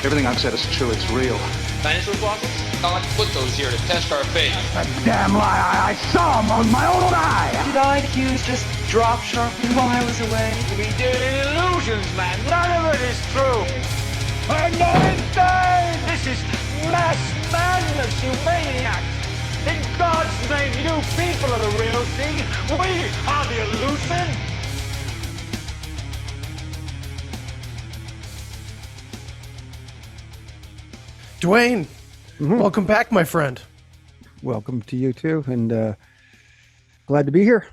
Everything I've said is true. It's real. Dinosaur fossils? I'd like to put those here to test our faith. That damn lie, I saw him with my own eye. Did IQs just drop sharply while I was away? We did illusions, man. None of it is true. Anointed! This is mass madness, you maniacs. In God's name, you people are the real thing. We are the illusion. Duane, welcome back, my friend. Welcome to you too, and glad to be here.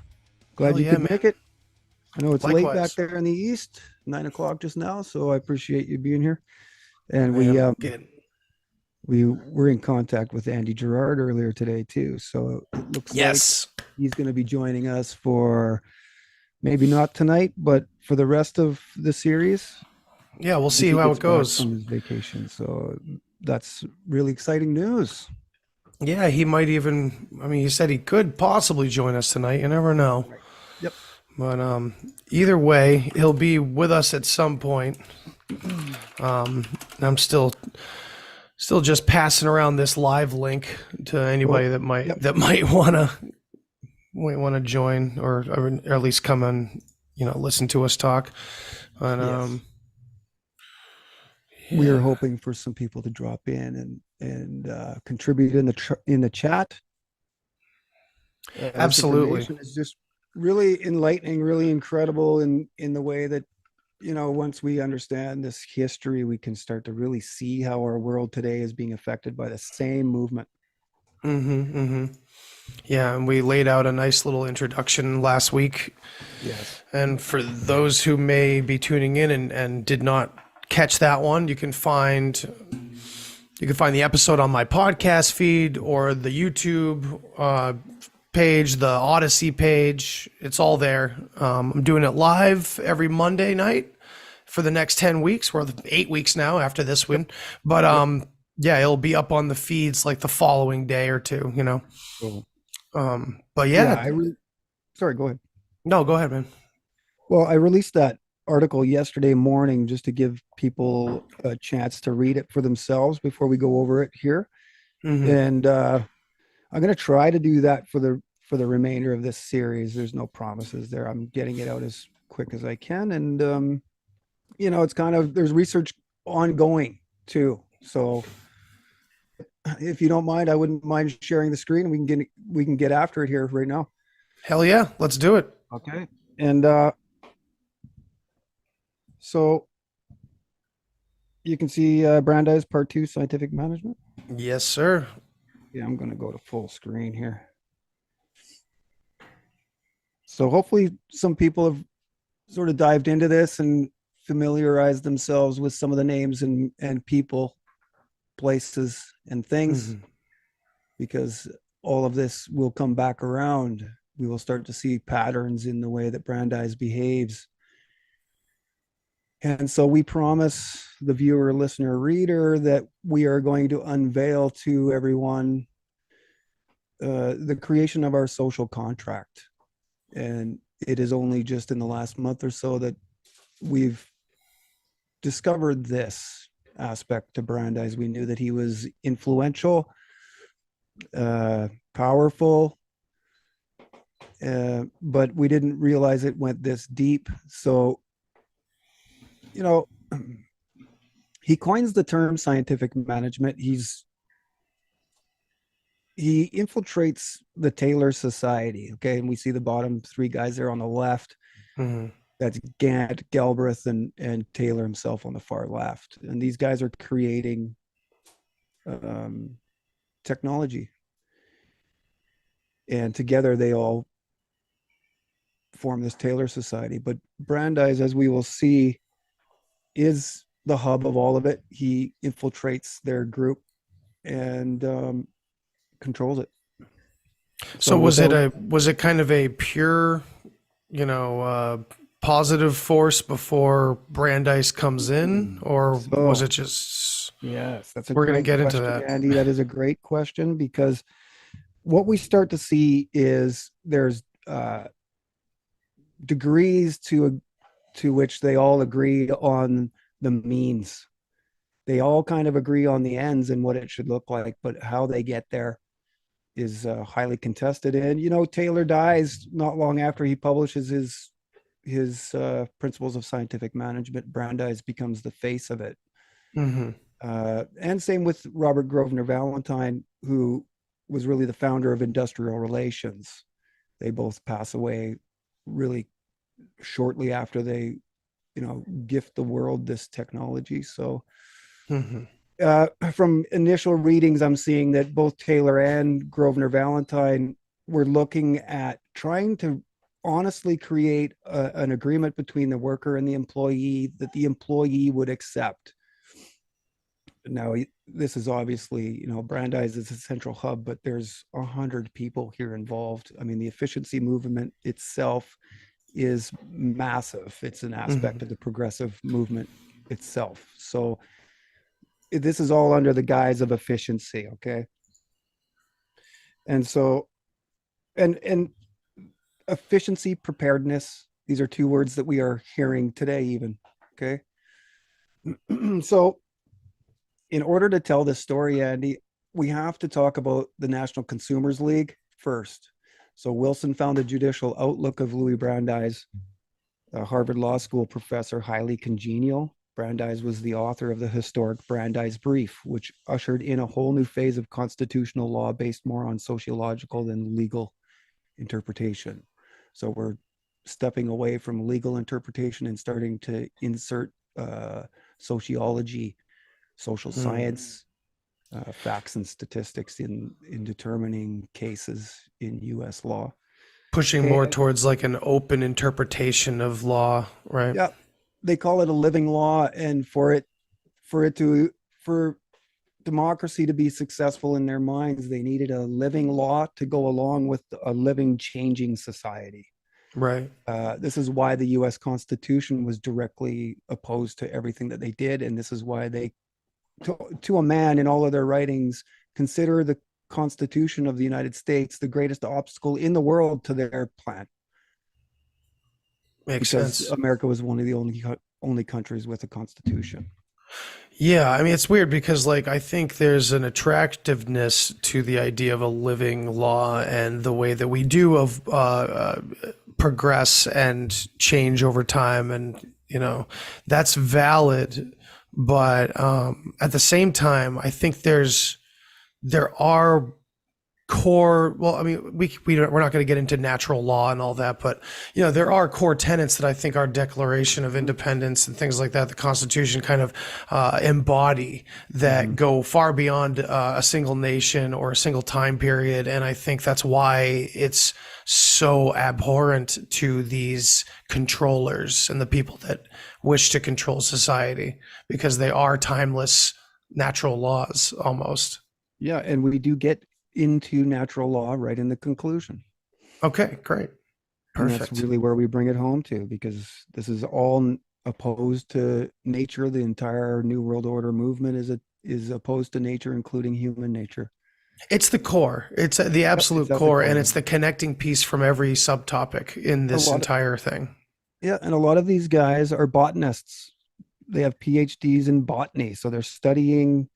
Glad Hell you yeah, could man. make it. I know it's late Likewise. back there in the east, 9 o'clock just now, so I appreciate you being here. And Man, we were in contact with Andy Gerard earlier today too, so it looks like he's going to be joining us for maybe not tonight, but for the rest of the series. Yeah, we'll see He how gets it back goes. from his vacation, so that's really exciting news. Yeah, he might even, he said he could possibly join us tonight. You never know. Right. Yep. But either way, he'll be with us at some point. I'm still just passing around this live link to anybody that might wanna join or at least come and listen to us talk. But Yes. We are hoping for some people to drop in and contribute in the chat. This Absolutely. information is just really enlightening, really incredible in the way that once we understand this history, we can start to really see how our world today is being affected by the same movement. Yeah, and we laid out a nice little introduction last week. Yes. And for those who may be tuning in and did not catch that one, you can find the episode on my podcast feed or the YouTube page, the Odyssey page. It's all there. I'm doing it live every Monday night for the next 10 weeks. We're 8 weeks now after this one. But yeah, it'll be up on the feeds like the following day or two, Cool. But yeah. Sorry, go ahead. No, go ahead, man. Well, I released that article yesterday morning just to give people a chance to read it for themselves before we go over it here. And I'm going to try to do that for the remainder of this series. There's no promises there. I'm getting it out as quick as I can. And, it's kind of, there's research ongoing too. So if you don't mind, I wouldn't mind sharing the screen and we can get after it here right now. Hell yeah. Let's do it. Okay. And, so you can see Brandeis Part 2 Scientific Management. Yes, sir. Yeah, I'm going to go to full screen here. So hopefully some people have sort of dived into this and familiarized themselves with some of the names and people, places, and things, because all of this will come back around. We will start to see patterns in the way that Brandeis behaves. And so we promise the viewer, listener, reader that we are going to unveil to everyone the creation of our social contract. And it is only just in the last month or so that we've discovered this aspect to Brandeis. We knew that he was influential, powerful, but we didn't realize it went this deep. So he coins the term scientific management. He infiltrates the Taylor Society. Okay. And we see the bottom three guys there on the left. That's Gant, Galbraith, and Taylor himself on the far left. And these guys are creating technology. And together they all form this Taylor Society. But Brandeis, as we will see, is the hub of all of it. He infiltrates their group and controls it. So was it kind of a pure, positive force before Brandeis comes in, or was it just? Yes, that's we're going to get into that, Andy. That is a great question, because what we start to see is there's degrees to which they all agree on the means they all kind of agree on the ends and what it should look like, but how they get there is highly contested. And Taylor dies not long after he publishes his principles of scientific management. Brandeis becomes the face of it. Mm-hmm. And same with Robert Grosvenor Valentine, who was really the founder of industrial relations. They both pass away really shortly after they, gift the world this technology. So from initial readings, I'm seeing that both Taylor and Grosvenor Valentine were looking at trying to honestly create an agreement between the worker and the employee that the employee would accept. Now, this is obviously, Brandeis is a central hub, but there's 100 people here involved. I mean, the efficiency movement itself is massive. It's an aspect of the progressive movement itself. So this is all under the guise of efficiency. Okay. And so, and efficiency, preparedness, these are two words that we are hearing today even. Okay. So in order to tell this story, Andy, we have to talk about the National Consumers League first. So Wilson found the judicial outlook of Louis Brandeis, a Harvard Law School professor, highly congenial. Brandeis was the author of the historic Brandeis Brief, which ushered in a whole new phase of constitutional law based more on sociological than legal interpretation. So we're stepping away from legal interpretation and starting to insert sociology, social science, facts and statistics in determining cases in U.S. law. Pushing more towards like an open interpretation of law, right? Yeah, they call it a living law, and for democracy to be successful in their minds, they needed a living law to go along with a living, changing society. Right. This is why the U.S. Constitution was directly opposed to everything that they did, and this is why they, to a man in all of their writings, consider the Constitution of the United States the greatest obstacle in the world to their plan. Makes because sense. America was one of the only countries with a constitution. Yeah, I mean, it's weird because like I think there's an attractiveness to the idea of a living law and the way that we do of progress and change over time, and that's valid. But at the same time, I think there are core, well, I mean, we're not going to get into natural law and all that, but there are core tenets that I think our Declaration of Independence and things like that, the Constitution kind of embody that go far beyond a single nation or a single time period. And I think that's why it's so abhorrent to these controllers and the people that wish to control society, because they are timeless natural laws almost. Yeah, and we do get into natural law right in the conclusion. Okay, great. Perfect. And that's really where we bring it home to, because this is all opposed to nature. The entire New World Order movement is opposed to nature, including human nature. It's the core. It's the absolute core, and it's the connecting piece from every subtopic in this entire thing. Yeah, and a lot of these guys are botanists. They have PhDs in botany, so they're studying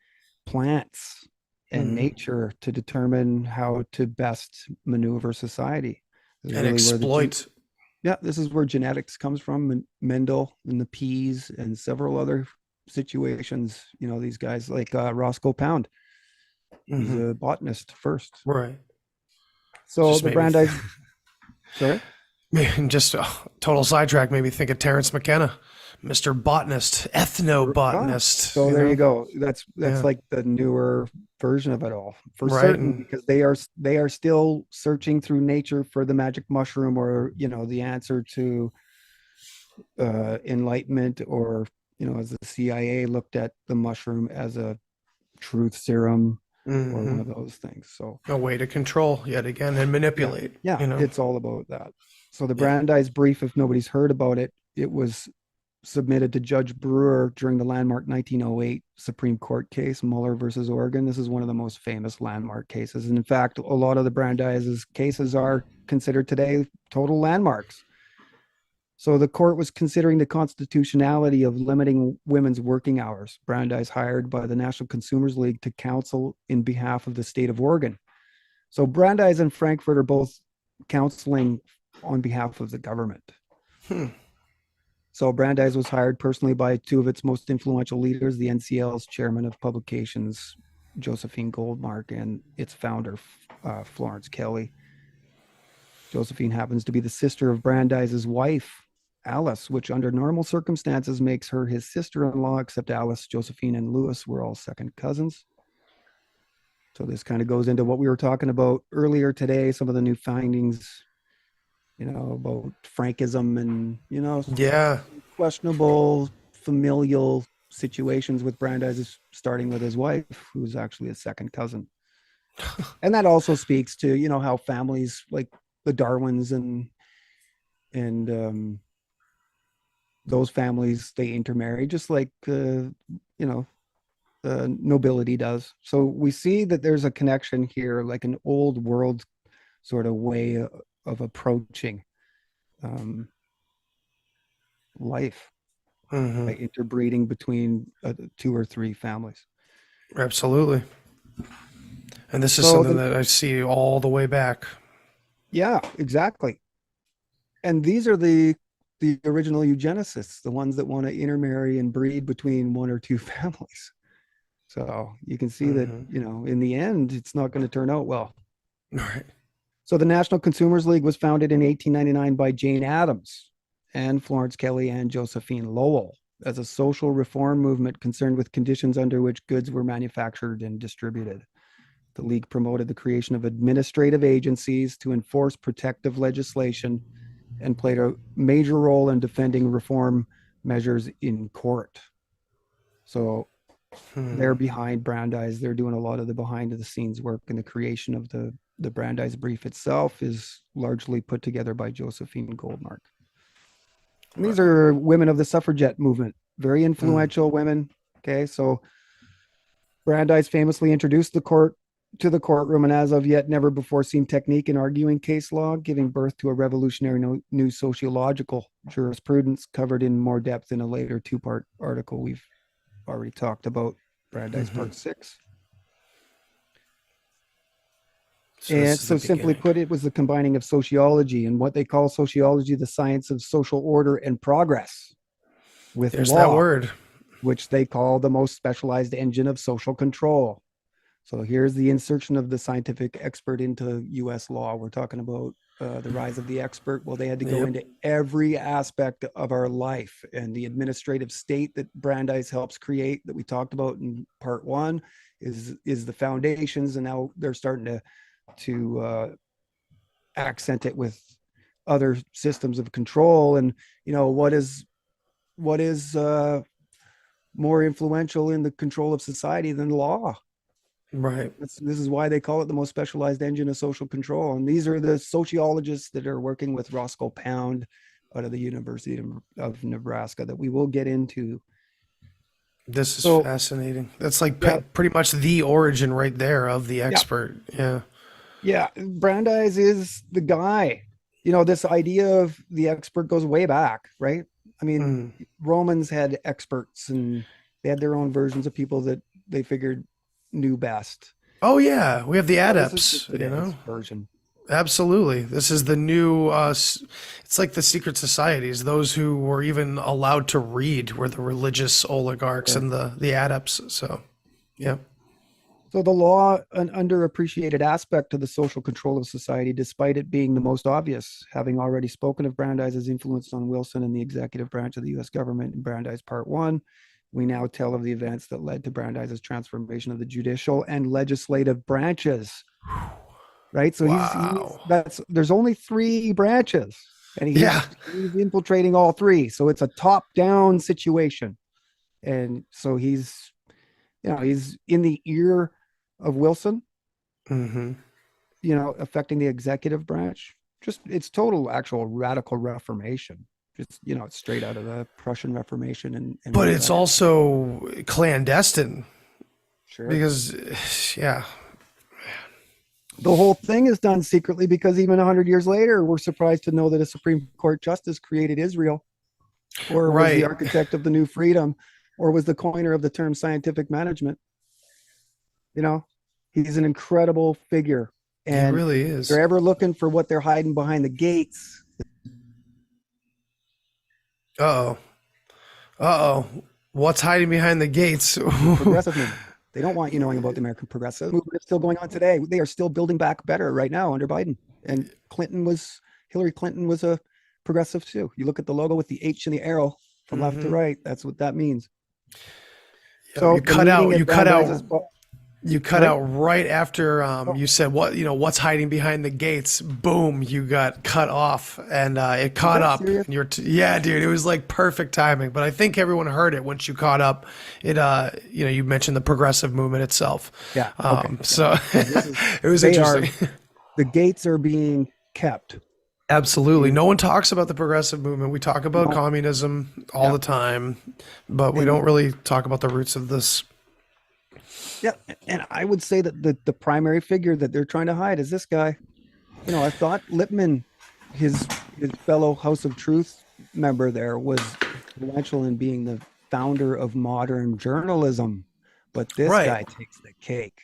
plants and nature to determine how to best maneuver society and really exploit. This is where genetics comes from. Mendel and the peas and several other situations. These guys like Roscoe Pound, he's a botanist first, right? So just the Brandeis. Sorry, just a total sidetrack. Maybe think of Terence McKenna, Mr. Botanist, ethnobotanist. So there you go. That's like the newer version of it all, for certain, because they are still searching through nature for the magic mushroom, or the answer to enlightenment, or as the CIA looked at the mushroom as a truth serum, or one of those things. So a way to control yet again and manipulate. It's all about that. So the Brandeis Brief, if nobody's heard about it, it was submitted to Judge Brewer during the landmark 1908 Supreme Court case, Mueller versus Oregon. This is one of the most famous landmark cases. And in fact, a lot of the Brandeis cases are considered today total landmarks. So the court was considering the constitutionality of limiting women's working hours. Brandeis hired by the National Consumers League to counsel in behalf of the state of Oregon. So Brandeis and Frankfurt are both counseling on behalf of the government. So Brandeis was hired personally by two of its most influential leaders, the NCL's chairman of publications, Josephine Goldmark, and its founder, Florence Kelly. Josephine happens to be the sister of Brandeis's wife, Alice, which under normal circumstances makes her his sister-in-law, except Alice, Josephine, and Louis were all second cousins. So this kind of goes into what we were talking about earlier today, some of the new findings, about Frankism and, questionable familial situations with Brandeis, starting with his wife, who's actually a second cousin. And that also speaks to, how families like the Darwins and those families, they intermarry just like nobility does. So we see that there's a connection here, like an old world sort of way of approaching life by interbreeding between 2 or 3 families. Absolutely. And this is something that I see all the way back. Yeah, exactly. And these are the original eugenicists, the ones that want to intermarry and breed between 1 or 2 families. So you can see that, in the end, it's not going to turn out well. Right. So the National Consumers League was founded in 1899 by Jane Addams and Florence Kelly and Josephine Lowell as a social reform movement concerned with conditions under which goods were manufactured and distributed. The League promoted the creation of administrative agencies to enforce protective legislation and played a major role in defending reform measures in court. So they're behind Brandeis. They're doing a lot of the behind the scenes work, and the creation of the Brandeis brief itself is largely put together by Josephine Goldmark. And these are women of the suffragette movement, very influential women. Okay, so Brandeis famously introduced the court to the courtroom, and as of yet never before seen technique in arguing case law, giving birth to a revolutionary new sociological jurisprudence covered in more depth in a later 2-part article we've already talked about, Brandeis Part 6. And so simply put, it was the combining of sociology and what they call sociology, the science of social order and progress, with There's law, that word, which they call the most specialized engine of social control. So here's the insertion of the scientific expert into U.S. law. We're talking about the rise of the expert. Well, they had to go into every aspect of our life, and the administrative state that Brandeis helps create, that we talked about in Part 1, is the foundations, and now they're starting to accent it with other systems of control. And what is more influential in the control of society than law? right? This is why they call it the most specialized engine of social control. And these are the sociologists that are working with Roscoe Pound out of the University of Nebraska that we will get into. This is fascinating. That's like pretty much the origin right there of the expert. Yeah, Brandeis is the guy. This idea of the expert goes way back, right? I mean, Romans had experts, and they had their own versions of people that they figured knew best. Oh yeah, we have the adepts, version. Absolutely. This is the new it's like the secret societies. Those who were even allowed to read were the religious oligarchs and the adepts. So So the law, an underappreciated aspect of the social control of society, despite it being the most obvious. Having already spoken of Brandeis's influence on Wilson and the executive branch of the U.S. government in Brandeis Part 1, we now tell of the events that led to Brandeis's transformation of the judicial and legislative branches. Right? So there's only 3 branches, and he's infiltrating all 3. So it's a top-down situation. And so he's in the ear of Wilson, affecting the executive branch. Just it's total actual radical reformation. Just it's straight out of the Prussian Reformation, and but it's also clandestine. Sure. Because the whole thing is done secretly because even 100 years later, we're surprised to know that a Supreme Court justice created Israel, or was the Right. architect of the new freedom, or was the coiner of the term scientific management. You know, he's an incredible figure. He And really if you're is. ever looking for what they're hiding behind the gates, Uh-oh. Uh-oh. What's hiding behind the gates? the progressive movement. They don't want you knowing about the American progressive movement. It's still going on today. They are still building back better right now under Biden. And Hillary Clinton was a progressive too. You look at the logo with the H and the arrow from left to right. That's what that means. Yeah, So the meeting at Brandeis' you cut Sorry? out right after you said what's hiding behind the gates. Boom, you got cut off, and it caught that up. serious? And yeah, dude, it was like perfect timing. But I think everyone heard it once you caught up. It you mentioned the progressive movement itself. Yeah. Okay. So This is, it was they are interesting. the gates are being kept. Absolutely, no one talks about the progressive movement. We talk about No. communism all Yeah. the time, but we And don't really talk about the roots of this. yeah, and I would say that the primary figure that they're trying to hide is this guy. I thought Lippmann, his fellow House of Truth member there, was influential in being the founder of modern journalism, but this Right. guy takes the cake.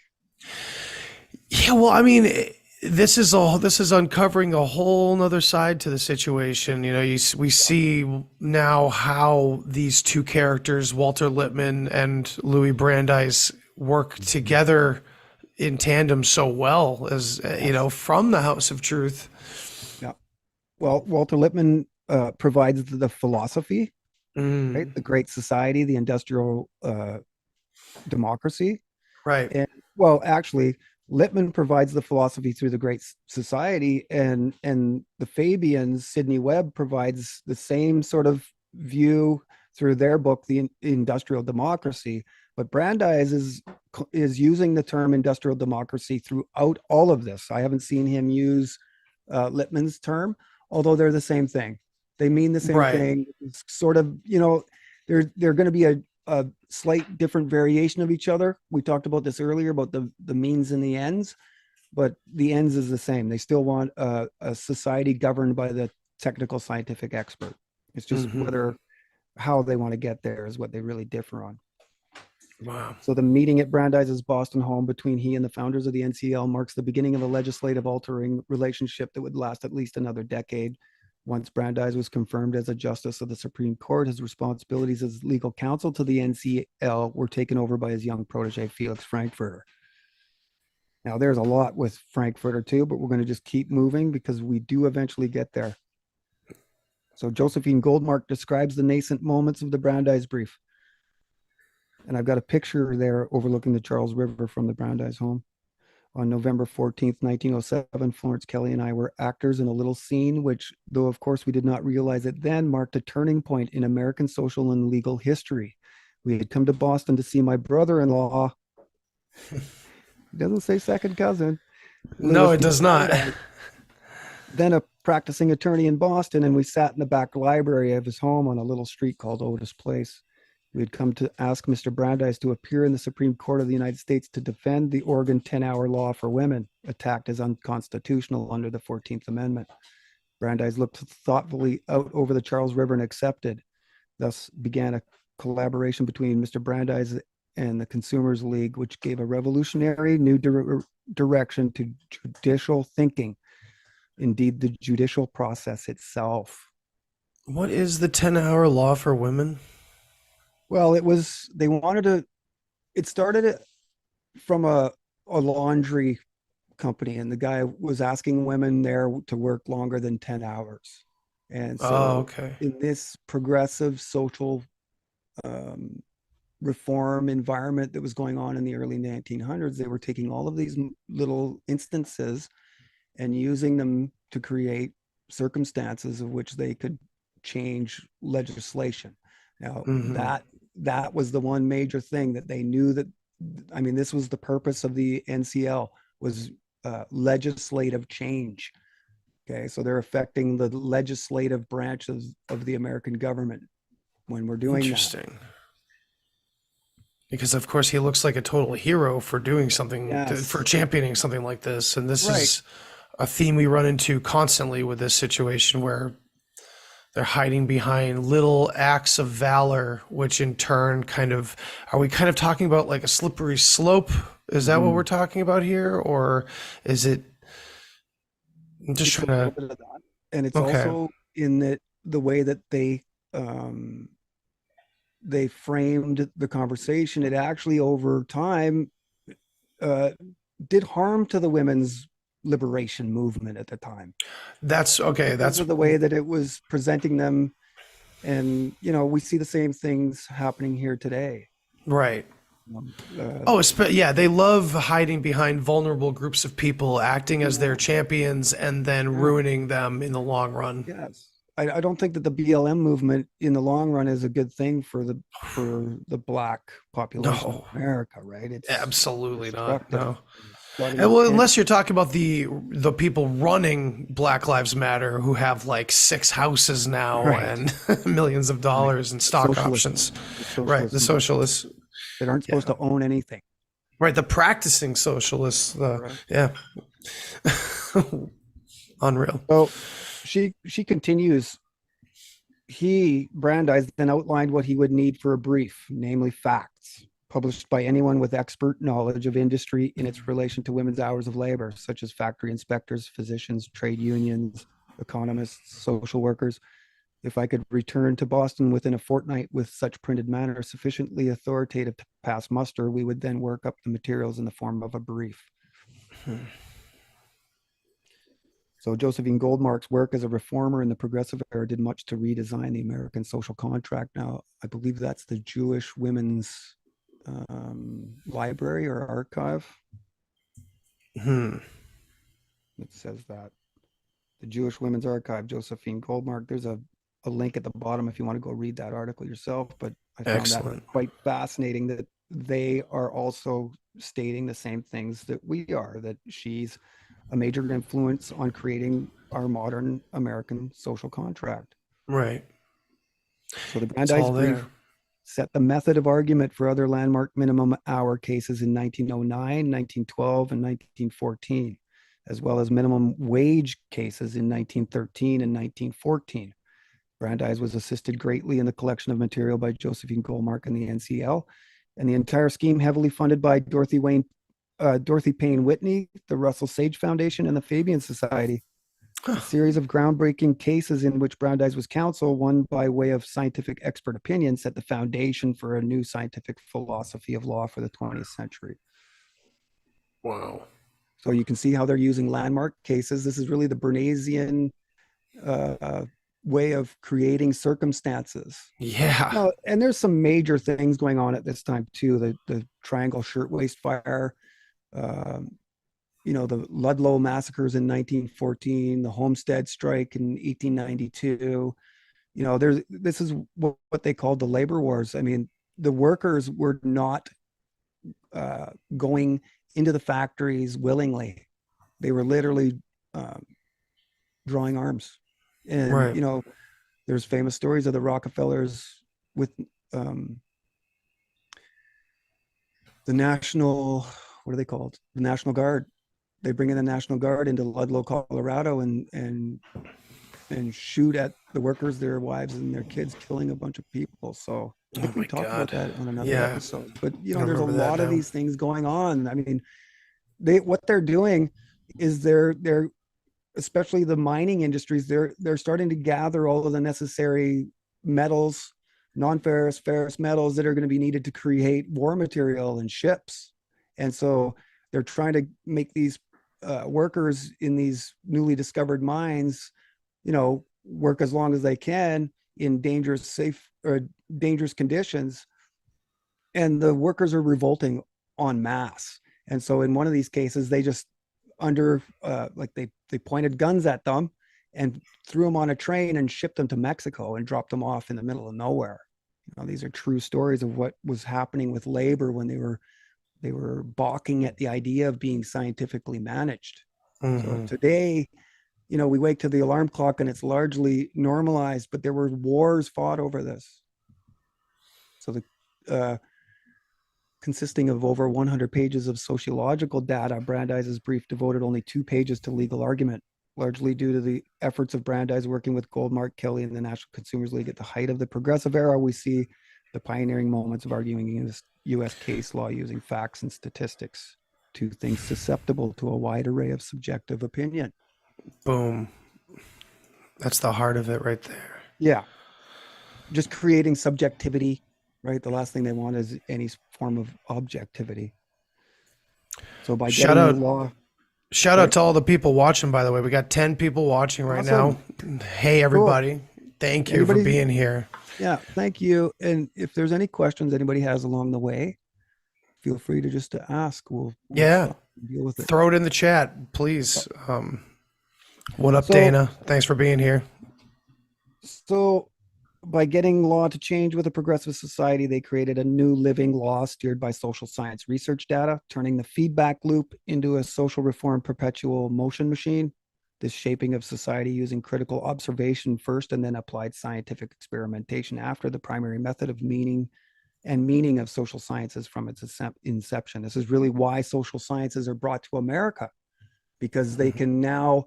Yeah, well, I mean, this is uncovering a whole nother side to the situation. We see now how these two characters, Walter Lippmann and Louis Brandeis, work together in tandem so well as from the House of Truth. Yeah. Well, Walter Lippmann provides the philosophy, right? Mm, The Great Society, the industrial democracy. right. And well, actually, Lippmann provides the philosophy through the Great Society, and the Fabians, Sidney Webb, provides the same sort of view through their book, The Industrial Democracy. But Brandeis is using the term industrial democracy throughout all of this. I haven't seen him use Lippmann's term, although they're the same thing. They mean the same Right. thing. It's sort of, they're going to be a slight different variation of each other. We talked about this earlier about the means and the ends, but the ends is the same. They still want a society governed by the technical scientific expert. It's just how they want to get there is what they really differ on. Wow. So the meeting at Brandeis' Boston home between he and the founders of the NCL marks the beginning of a legislative altering relationship that would last at least another decade. Once Brandeis was confirmed as a justice of the Supreme Court, his responsibilities as legal counsel to the NCL were taken over by his young protege, Felix Frankfurter. Now, there's a lot with Frankfurter too, but we're going to just keep moving because we do eventually get there. So Josephine Goldmark describes the nascent moments of the Brandeis brief. And I've got a picture there overlooking the Charles River from the Brandeis home. On November 14th, 1907, Florence Kelly and I were actors in a little scene, which, though of course we did not realize it then, marked a turning point in American social and legal history. We had come to Boston to see my brother-in-law. It doesn't say second cousin. No, it does not. Then a practicing attorney in Boston, and we sat in the back library of his home on a little street called Otis Place. We had come to ask Mr. Brandeis to appear in the Supreme Court of the United States to defend the Oregon 10-hour law for women, attacked as unconstitutional under the 14th Amendment. Brandeis looked thoughtfully out over the Charles River and accepted. Thus began a collaboration between Mr. Brandeis and the Consumers League, which gave a revolutionary new direction to judicial thinking. Indeed, the judicial process itself. What is the 10-hour law for women? Well, it started from a laundry company, and the guy was asking women there to work longer than 10 hours. And so okay. in this progressive social reform environment that was going on in the early 1900s, they were taking all of these little instances and using them to create circumstances of which they could change legislation. Now, that was the one major thing that they knew that, I mean, this was the purpose of the NCL, was legislative change. Okay, so they're affecting the legislative branches of the American government when we're doing Interesting. because of course he looks like a total hero for doing something Yes. for championing something like this, and this Right. is a theme we run into constantly with this situation where they're hiding behind little acts of valor, which in turn are we kind of talking about like a slippery slope? Is that what we're talking about here, or is it? I'm just It's a trying little to. bit of that. And it's Okay. also in the way that um, they framed the conversation. It actually over time uh, did harm to the women's liberation movement at the time That's okay. because That's of the way that it was presenting them. And, we see the same things happening here today. right. Um, uh, Oh, yeah, they love hiding behind vulnerable groups of people, acting as their champions, and then yeah, ruining them in the long run. yes. I don't think that the BLM movement in the long run is a good thing for the black population of No, America, right? It's absolutely not. destructive. No. Flooding And the well, tent. unless you're talking about the people running Black Lives Matter who have like 6 houses now Right. and millions of Right. dollars in The stock socialists, options. the Right, the socialists socialists. that aren't supposed Yeah. to own anything. Right, the practicing socialists. Correct. Yeah. Unreal. So she continues. Brandeis then outlined what he would need for a brief, namely facts, published by anyone with expert knowledge of industry in its relation to women's hours of labor, such as factory inspectors, physicians, trade unions, economists, social workers. If I could return to Boston within a fortnight with such printed matter sufficiently authoritative to pass muster, we would then work up the materials in the form of a brief. So Josephine Goldmark's work as a reformer in the progressive era did much to redesign the American social contract. Now, I believe that's the Jewish Women's Library or Archive. It says that. The Jewish Women's Archive, Josephine Goldmark. There's a link at the bottom if you want to go read that article yourself. But I found Excellent. that quite fascinating that they are also stating the same things that we are, that she's a major influence on creating our modern American social contract. Right. So the It's Brandeis all brief there. set the method of argument for other landmark minimum hour cases in 1909, 1912, and 1914, as well as minimum wage cases in 1913 and 1914. Brandeis was assisted greatly in the collection of material by Josephine Goldmark and the NCL, and the entire scheme heavily funded by Dorothy Payne Whitney, the Russell Sage Foundation, and the Fabian Society. A series of groundbreaking cases in which Brandeis was counsel, one by way of scientific expert opinion, set the foundation for a new scientific philosophy of law for the 20th century. Wow. So you can see how they're using landmark cases. This is really the Bernaysian way of creating circumstances. Yeah. And there's some major things going on at this time too. The Triangle Shirtwaist Fire, the Ludlow massacres in 1914, the Homestead strike in 1892. This is what they called the labor wars. I mean, the workers were not going into the factories willingly. They were literally drawing arms. And, Right. There's famous stories of the Rockefellers with the National, what are they called? The National Guard. They bring in the National Guard into Ludlow, Colorado, and shoot at the workers, their wives and their kids, killing a bunch of people. So I think we talked about that on another episode. But I there's a remember that lot of now. these things going on. I mean, what they're doing is they're especially the mining industries, they're starting to gather all of the necessary metals, non-ferrous, ferrous metals that are going to be needed to create war material and ships. And so they're trying to make these workers in these newly discovered mines, work as long as they can in dangerous conditions. And the workers are revolting en masse. And so in one of these cases, they just they pointed guns at them and threw them on a train and shipped them to Mexico and dropped them off in the middle of nowhere. These are true stories of what was happening with labor when they were balking at the idea of being scientifically managed. So today, we wake to the alarm clock and it's largely normalized, but there were wars fought over this. So consisting of over 100 pages of sociological data, Brandeis' brief devoted only 2 pages to legal argument, largely due to the efforts of Brandeis working with Goldmark, Kelly, and the National Consumers League. At the height of the progressive era, we see the pioneering moments of arguing in this U.S. case law using facts and statistics, 2 things susceptible to a wide array of subjective opinion. Boom. That's the heart of it right there. Yeah. Just creating subjectivity, right? The last thing they want is any form of objectivity. So by Shout getting out, the law. shout out to all the people watching, by the way. We got 10 people watching right Awesome. now. Hey, everybody. Thank you for being here. Yeah, thank you. And if there's any questions anybody has along the way, feel free to just to ask. We'll Yeah. deal with it. Throw it in the chat, please. What up, So- Dana? Thanks for being here. So by getting law to change with a progressive society, they created a new living law steered by social science research data, turning the feedback loop into a social reform perpetual motion machine. This shaping of society using critical observation first and then applied scientific experimentation after the primary method of meaning of social sciences from its inception. This is really why social sciences are brought to America, because they can now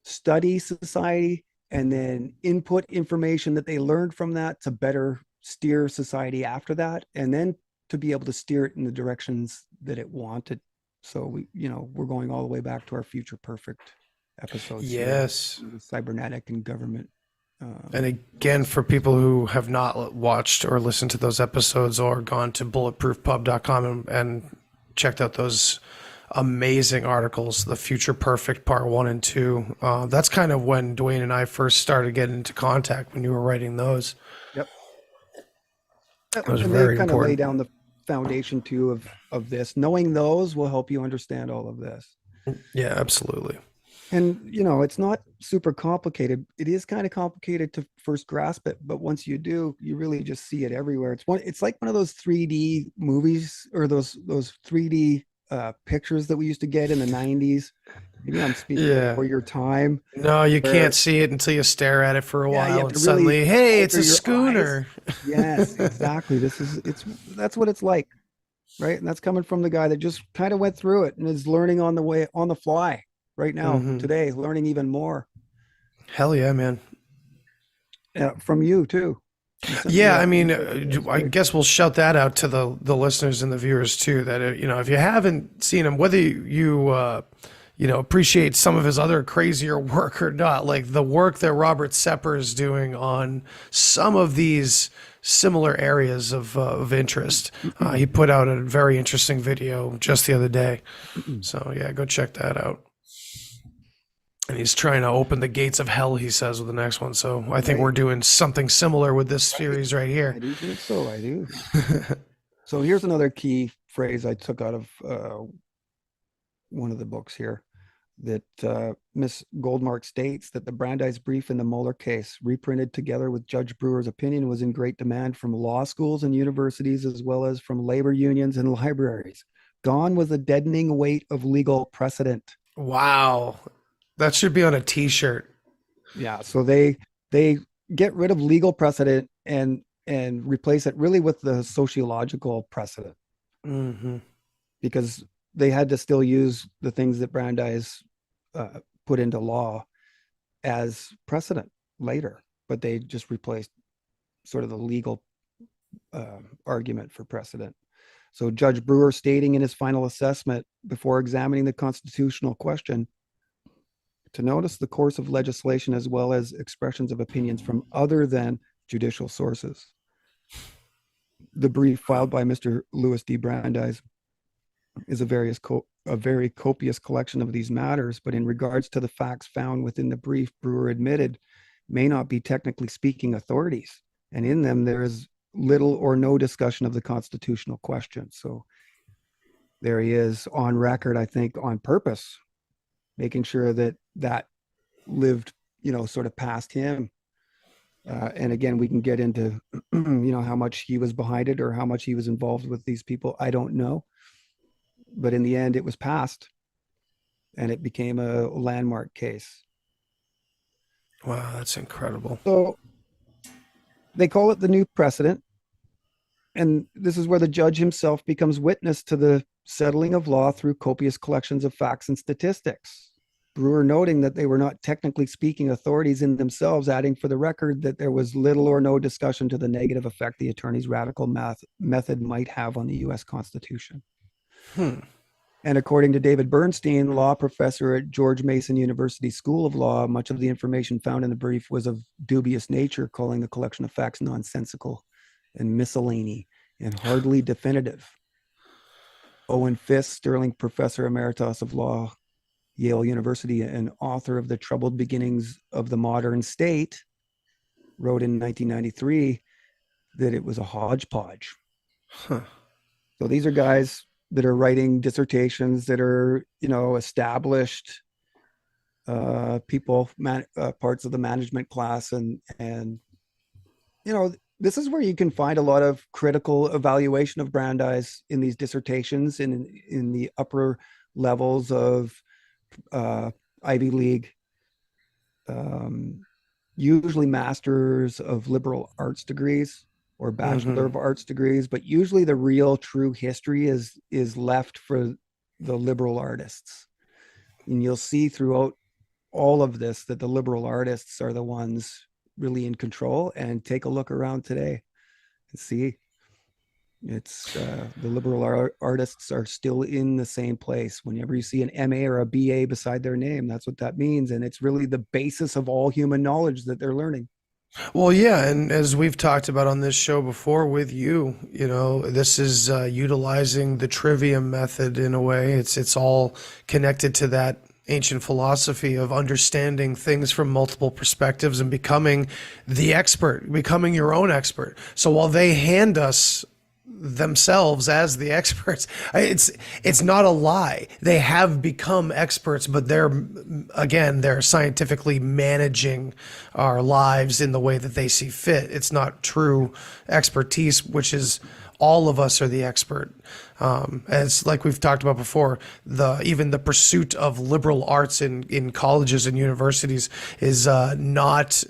study society and then input information that they learned from that to better steer society after that, and then to be able to steer it in the directions that it wanted. So we're going all the way back to our Future Perfect episodes. Yes. Here, cybernetic and government. And again, for people who have not watched or listened to those episodes or gone to bulletproofpub.com and checked out those amazing articles, the Future Perfect Part 1 and 2, that's kind of when Duane and I first started getting into contact, when you were writing those. Yep. That was and very they kind of lay important. down the foundation too of this. Knowing those will help you understand all of this. Yeah, absolutely. And it's not super complicated. It is kind of complicated to first grasp it, but once you do, you really just see it everywhere. It's like one of those 3D movies, or those 3D pictures that we used to get in the 90s. Maybe I'm speaking before your time. No, you can't see it until you stare at it for a Yeah, you while, have and to suddenly, really hey, it's a open your schooner. Yes, exactly. That's what it's like, right? And that's coming from the guy that just kind of went through it and is learning on the fly right now, today, learning even more. Hell yeah, man. From you too. Yeah, I mean, I guess we'll shout that out to the listeners and the viewers too, that if you haven't seen him, whether you appreciate some of his other crazier work or not, like the work that Robert Sepper is doing on some of these similar areas of interest. He put out a very interesting video just the other day. So yeah, go check that out. And he's trying to open the gates of hell, he says, with the next one. So I think we're doing something similar with this series right here. I do think so. I do. So here's another key phrase I took out of one of the books here, that Miss Goldmark states that the Brandeis brief in the Mueller case, reprinted together with Judge Brewer's opinion, was in great demand from law schools and universities, as well as from labor unions and libraries. Gone was the deadening weight of legal precedent. Wow. That should be on a t-shirt. Yeah. So they get rid of legal precedent and replace it really with the sociological precedent. Because they had to still use the things that Brandeis put into law as precedent later, but they just replaced sort of the legal argument for precedent. So Judge Brewer, stating in his final assessment before examining the constitutional question, to notice the course of legislation as well as expressions of opinions from other than judicial sources. The brief filed by Mr. Louis D. Brandeis is a very copious collection of these matters, but in regards to the facts found within the brief, Brewer admitted may not be technically speaking authorities, and in them there is little or no discussion of the constitutional question. So there he is on record, I think, on purpose, making sure that lived, sort of past him. And again, we can get into, how much he was behind it or how much he was involved with these people. I don't know. But in the end, it was passed and it became a landmark case. Wow, that's incredible. So they call it the new precedent. and this is where the judge himself becomes witness to the settling of law through copious collections of facts and statistics. Brewer noting that they were not technically speaking authorities in themselves, adding for the record that there was little or no discussion to the negative effect the attorney's radical method might have on the U.S. Constitution. And according to David Bernstein, law professor at George Mason University School of Law, much of the information found in the brief was of dubious nature, calling the collection of facts nonsensical and miscellany and hardly definitive. Owen Fisk, Sterling Professor Emeritus of Law, Yale University, and author of The Troubled Beginnings of the Modern State, wrote in 1993 that it was a hodgepodge. So these are guys that are writing dissertations that are, established people, parts of the management class, and this is where you can find a lot of critical evaluation of Brandeis in these dissertations and in the upper levels of Ivy League, usually masters of liberal arts degrees or bachelor of arts degrees, but usually the real true history is left for the liberal artists. And you'll see throughout all of this that the liberal artists are the ones really in control. And take a look around today and see it's the liberal artists are still in the same place. Whenever you see an MA or a BA beside their name, that's what that means. And it's really the basis of all human knowledge that they're learning. Well, yeah, and as we've talked about on this show before with you, this is utilizing the trivium method in a way. It's all connected to that ancient philosophy of understanding things from multiple perspectives and becoming the expert, becoming your own expert. So while they hand us themselves as the experts, it's not a lie. They have become experts, but they're scientifically managing our lives in the way that they see fit. It's not true expertise, which is all of us are the expert. As like we've talked about before, even the pursuit of liberal arts in colleges and universities is not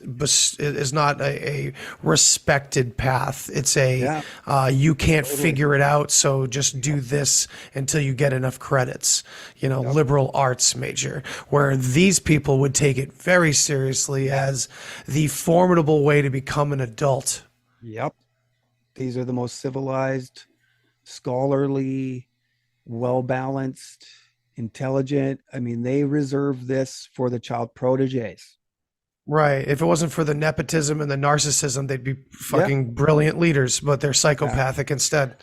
a respected path. It's you can't figure it out, so just do this until you get enough credits. Liberal arts major, where these people would take it very seriously as the formidable way to become an adult. Yep. These are the most civilized, scholarly, well-balanced, intelligent. I mean, they reserve this for the child proteges. Right. If it wasn't for the nepotism and the narcissism, they'd be fucking brilliant leaders, but they're psychopathic instead.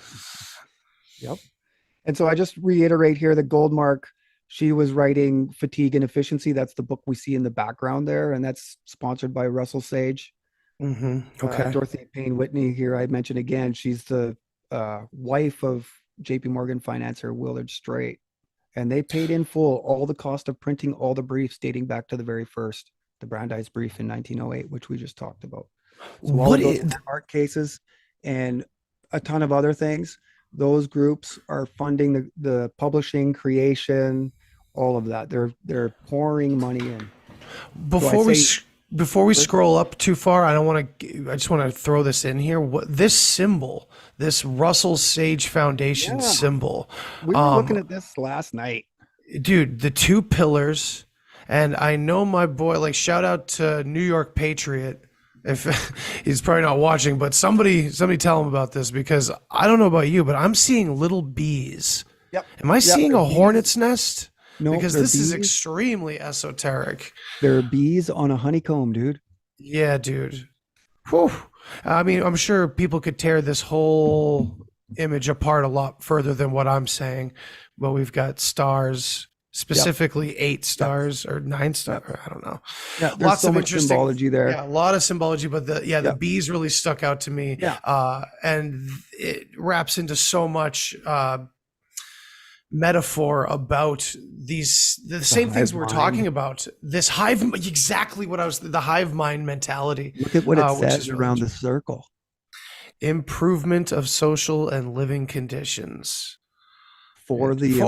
Yep. And so I just reiterate here that Goldmark, she was writing Fatigue and Efficiency. That's the book we see in the background there, and that's sponsored by Russell Sage. Okay. Dorothy Payne Whitney here, I mentioned again, she's the wife of JP Morgan financier Willard Straight, and they paid in full all the cost of printing all the briefs dating back to the very first, the Brandeis brief in 1908, which we just talked about. So all of those art cases and a ton of other things, those groups are funding the publishing, creation, all of that. They're pouring money in. Before we scroll up too far, I just want to throw this in here. This symbol, this Russell Sage Foundation symbol. We were looking at this last night. Dude, the two pillars, and I know my boy, shout out to New York Patriot. If he's probably not watching, but somebody tell him about this, because I don't know about you, but I'm seeing little bees. Yep. Am I seeing a hornet's nest? No, because this bees. is extremely esoteric. There are bees on a honeycomb, dude. Yeah, dude. Whew. I mean, I'm sure people could tear this whole image apart a lot further than what I'm saying, but we've got stars, specifically 8 stars or 9 stars. I don't know. Yeah, there's lots so of much interesting symbology there. Yeah, a lot of symbology, but the bees really stuck out to me. Yeah. And it wraps into so much metaphor about the same things we're talking about. This hive, exactly what the hive mind mentality. Look at what it says around the circle. Improvement of social and living conditions. For the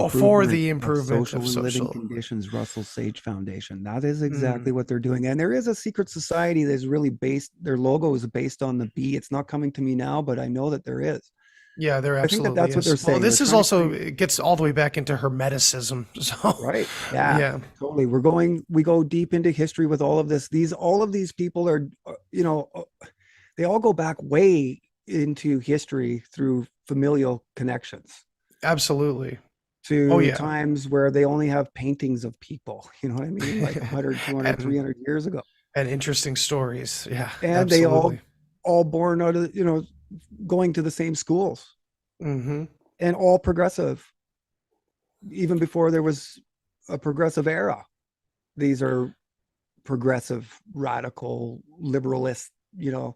improvement of social and living conditions, Russell Sage Foundation. That is exactly what they're doing. And there is a secret society that is really based, their logo is based on the bee. It's not coming to me now, but I know that there is. Yeah, there I think that absolutely that's what they're is. Well, saying. They're this is trying to also, create, it gets all the way back into Hermeticism. So, right. Yeah, yeah, totally. We go deep into history with all of this. All of these people are, they all go back way into history through familial connections absolutely. Oh, to yeah. times where they only have paintings of people, you know what I mean? Like 100, 200, and 300 years ago. and interesting stories. Yeah, And they absolutely. all born out of, going to the same schools Hmm. and all progressive, even before there was a progressive era. These are progressive, radical, liberalist, you know.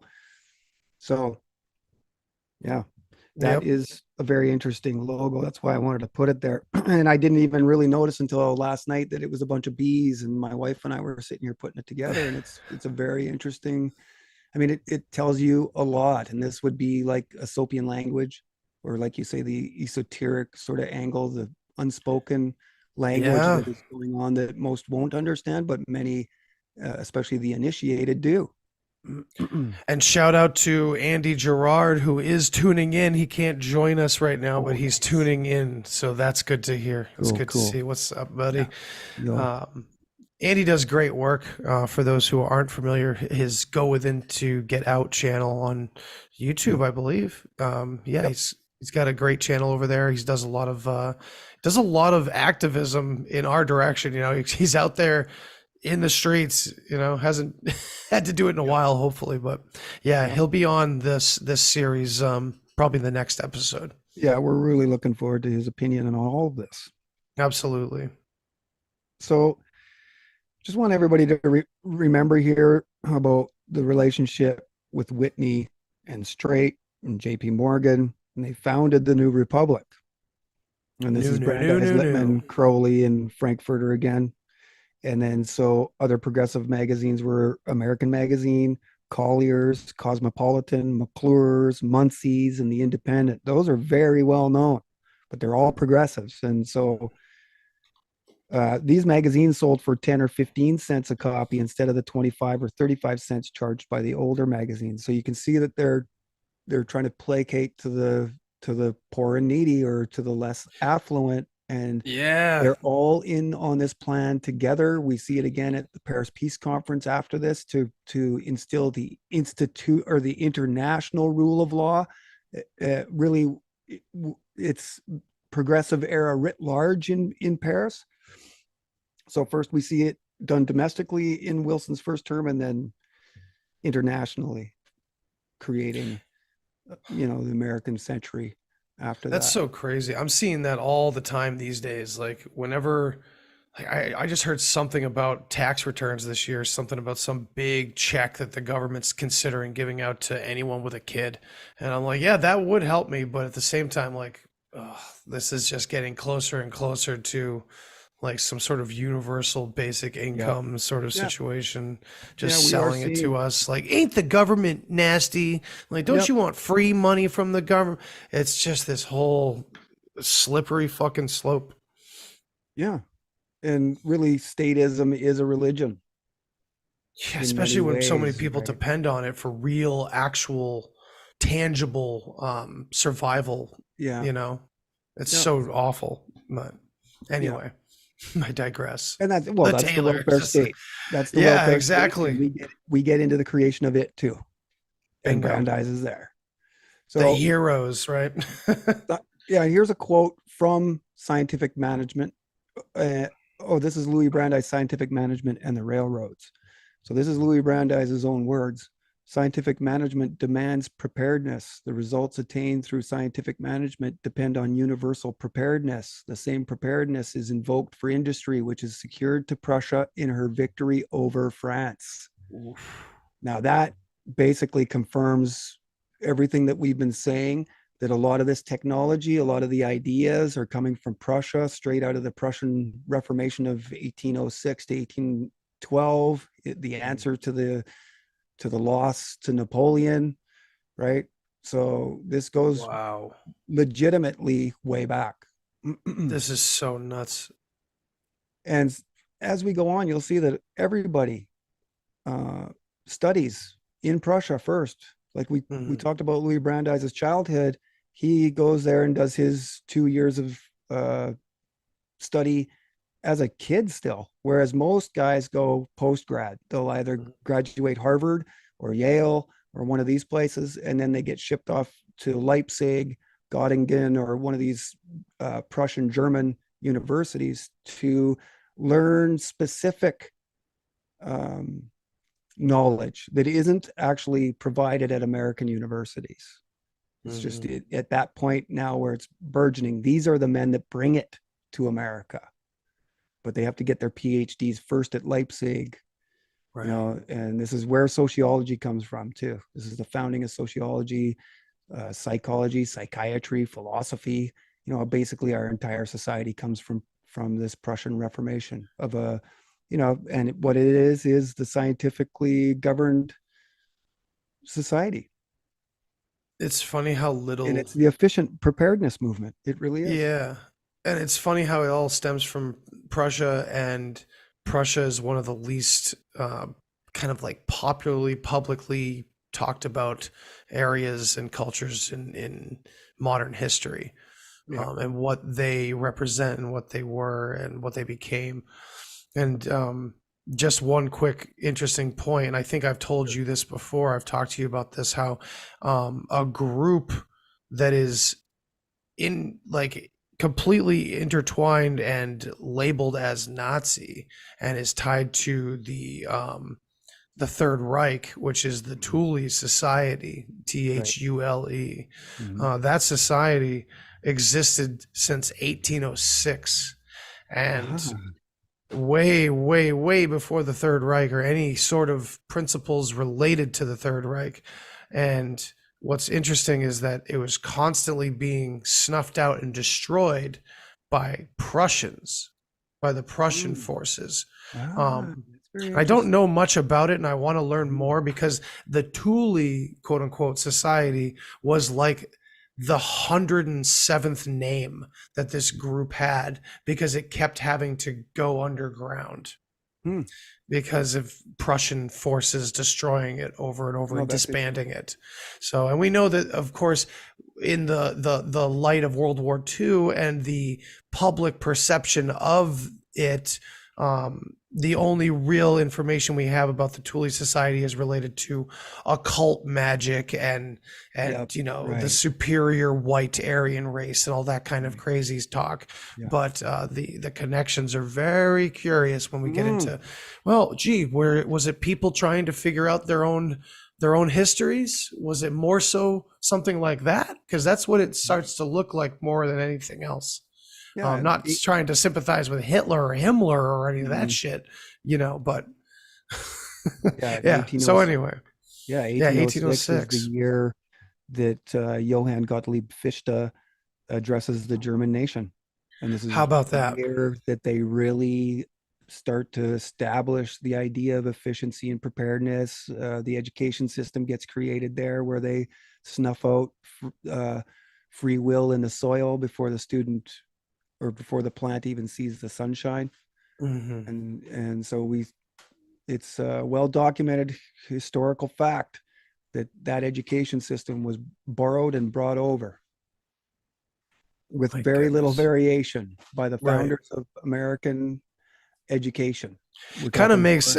So yeah, that Yep. is a very interesting logo. That's why I wanted to put it there. And I didn't even really notice until last night that it was a bunch of bees. And my wife and I were sitting here putting it together. And it's a very interesting. I mean, it tells you a lot. And this would be like a Sopian language, or like you say, the esoteric sort of angle, the unspoken language Yeah. that is going on that most won't understand, but many, especially the initiated, do. And shout out to Andy Gerard, who is tuning in. He can't join us right now, but Oh, he's nice. tuning in. So that's good to hear. It's Cool, good to cool. see. What's up, buddy? Yeah. Yo, Um, Andy does great work. For those who aren't familiar, his Go Within to Get Out channel on yep, YouTube, I believe. Yeah, yep. he's got a great channel over there. He does a lot of activism in our direction. You know, he's out there in the streets. You know, hasn't had to do it in a while, hopefully, but yeah, Yeah. he'll be on this series. Probably the next episode. Yeah, we're really looking forward to his opinion on all of this. Absolutely. So just want everybody to remember here about the relationship with Whitney and Straight and JP Morgan. And they founded the New Republic. And this No, is no, no, Brandeis, no, no. Lippman, Crowley, and Frankfurter again. And then so other progressive magazines were American Magazine, Collier's, Cosmopolitan, McClure's, Muncie's, and The Independent. Those are very well known, but they're all progressives. And so these magazines sold for 10 or 15 cents a copy instead of the 25 or 35 cents charged by the older magazines. So you can see that they're trying to placate to the poor and needy, or to the less affluent, and Yeah. they're all in on this plan together. We see it again at the Paris Peace Conference after this to instill the institute or the international rule of law. Really, it's progressive era writ large in Paris. So first we see it done domestically in Wilson's first term, and then internationally, creating, the American century after That's that. so crazy. I'm seeing that all the time these days. Like whenever like I just heard something about tax returns this year, something about some big check that the government's considering giving out to anyone with a kid. And I'm like, yeah, that would help me. But at the same time, like, ugh, this is just getting closer and closer to like some sort of universal basic Yeah. income sort of Yeah. situation, Yeah. just We are selling it to seeing, us. Like, ain't the government nasty? Like, don't yep. you want free money from the government? It's just this whole slippery fucking slope. Yeah. And really, statism is a religion Yeah, in many especially when so many ways, people right? depend on it for real, actual, tangible survival, Yeah. you know? It's Yeah. so awful. But Yeah. anyway, I digress. And The that's the Taylor, welfare just state. That's the yeah, welfare state. And exactly. we get into the creation of it too. And Bingo. Brandeis is there. The So heroes, right? yeah, here's a quote from Scientific Management. This is Louis Brandeis, Scientific Management and the Railroads. So this is Louis Brandeis' own words. Scientific management demands preparedness. The results attained through scientific management depend on universal preparedness. The same preparedness is invoked for industry, which is secured to Prussia in her victory over France. Now, that basically confirms everything that we've been saying, that a lot of this technology, a lot of the ideas are coming from Prussia, straight out of the Prussian Reformation of 1806 to 1812. The answer to the loss to Napoleon, right? So this goes Wow. legitimately way back. This is so nuts. And as we go on, you'll see that everybody studies in Prussia first. Like we Mhm. talked about Louis Brandeis' childhood, he goes there and does his 2 years of study as a kid still, whereas most guys go post grad. They'll either graduate Harvard or Yale or one of these places, and then they get shipped off to Leipzig, Göttingen, or one of these Prussian German universities to learn specific knowledge that isn't actually provided at American universities. It's just at that point now where it's burgeoning. These are the men that bring it to America, but they have to get their PhDs first at Leipzig, Right. you know, and this is where sociology comes from too. This is the founding of sociology, psychology, psychiatry, philosophy. You know, basically our entire society comes from this Prussian Reformation of a, you know, and what it is the scientifically governed society. It's funny how little. And it's the efficient preparedness movement. It really is. Yeah. And it's funny how it all stems from Prussia, and Prussia is one of the least kind of like popularly, publicly talked about areas and cultures in modern history. Yeah. And what they represent and what they were and what they became. And just one quick interesting point, and I think I've told you this before, I've talked to you about this, how a group that is in like completely intertwined and labeled as Nazi and is tied to the Third Reich, which is the Thule Society, Thule. That society existed since 1806, and way, way, way before the Third Reich or any sort of principles related to the Third Reich. And what's interesting is that it was constantly being snuffed out and destroyed by Prussians, by the Prussian forces. I don't know much about it, and I want to learn more, because the Thule, quote unquote, society was like the 107th name that this group had, because it kept having to go underground because of Prussian forces destroying it over and over and disbanding it. So, and we know that, of course, in the light of World War II and the public perception of it, the only real information we have about the Thule Society is related to occult magic and you know, the superior white Aryan race and all that kind of crazy talk. But the connections are very curious when we get into, well, gee, where was it people trying to figure out their own histories? Was it more so something like that? Because that's what it starts to look like more than anything else. Not trying to sympathize with Hitler or Himmler or any of that shit, you know, but So anyway, 1806 is the year that Johann Gottlieb Fichte addresses the German nation. And this is how about that year that they really start to establish the idea of efficiency and preparedness. The education system gets created there, where they snuff out free will in the soil before the student or before the plant even sees the sunshine. And so it's a well-documented historical fact that education system was borrowed and brought over with very little variation by the founders of American education. Kind of makes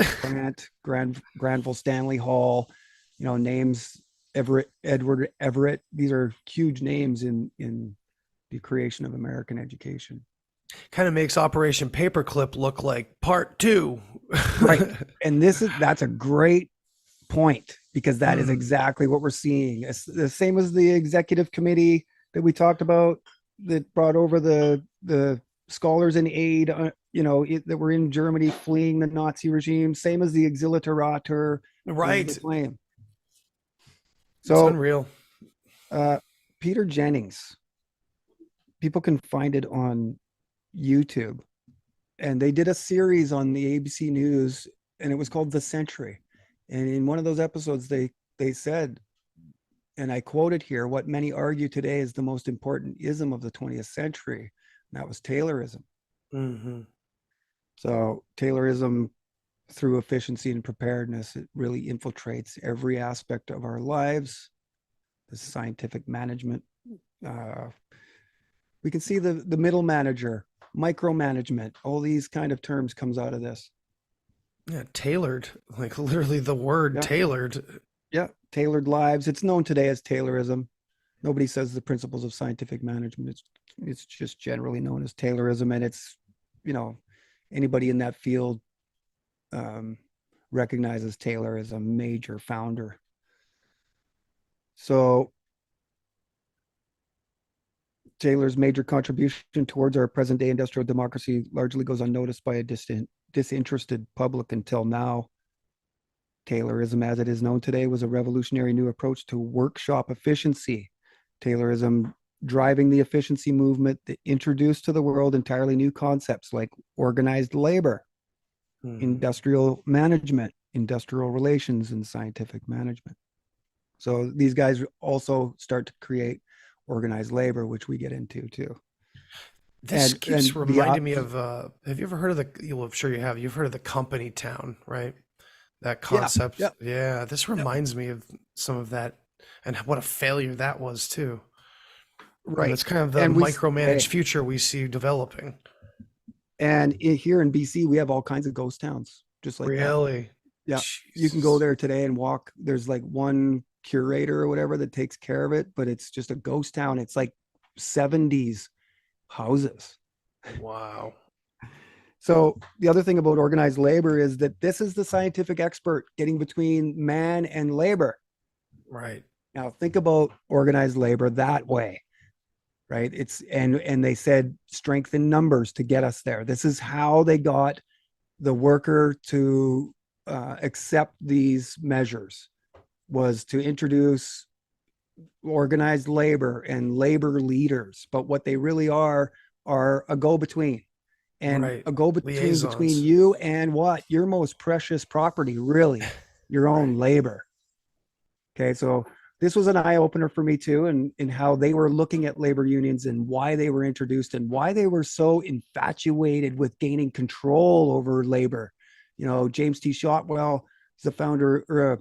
Grant, Granville Stanley Hall, you know, names, Edward Everett. These are huge names in the creation of American education. Kind of makes Operation Paperclip look like part 2. Right. And that's a great point, because that is exactly what we're seeing. It's the same as the executive committee that we talked about that brought over the scholars in aid, you know, that were in Germany fleeing the Nazi regime. Same as the Exiliterator. Right. So it's unreal. Peter Jennings, people can find it on YouTube, and they did a series on the ABC News, and it was called The Century. And in one of those episodes, they said, and I quote it here, what many argue today is the most important ism of the 20th century. And that was Taylorism. So Taylorism, through efficiency and preparedness, it really infiltrates every aspect of our lives, the scientific management We can see the middle manager, micromanagement, all these kind of terms comes out of this. Yeah, tailored, like literally the word Yeah. tailored. Yeah, tailored lives. It's known today as Taylorism. Nobody says the principles of scientific management. It's just generally known as Taylorism, and it's, you know, anybody in that field recognizes Taylor as a major founder. So Taylor's major contribution towards our present day industrial democracy largely goes unnoticed by a disinterested public until now. Taylorism, as it is known today, was a revolutionary new approach to workshop efficiency. Taylorism driving the efficiency movement that introduced to the world entirely new concepts like organized labor, industrial management, industrial relations, and scientific management. So these guys also start to create organized labor, which we get into too. This keeps and reminding me of, have you ever heard of I'm sure you have, you've heard of the company town, right? That concept. Yeah, this reminds me of some of that and what a failure that was too. Right. It's kind of the micromanaged future we see developing. And here in BC, we have all kinds of ghost towns, just like really. That. Yeah, Jesus. You can go there today and walk. There's like one curator or whatever that takes care of it, but it's just a ghost town. It's like 70s houses. Wow. So the other thing about organized labor is that this is the scientific expert getting between man and labor. Right. Now think about organized labor that way, right? It's and they said strength in numbers to get us there. This is how they got the worker to accept these measures, was to introduce organized labor and labor leaders. But what they really are a go-between. And a go-between between you and what? Your most precious property, really, your own labor. Okay, so this was an eye-opener for me too, and how they were looking at labor unions and why they were introduced and why they were so infatuated with gaining control over labor. You know, James T. Shotwell is the founder or a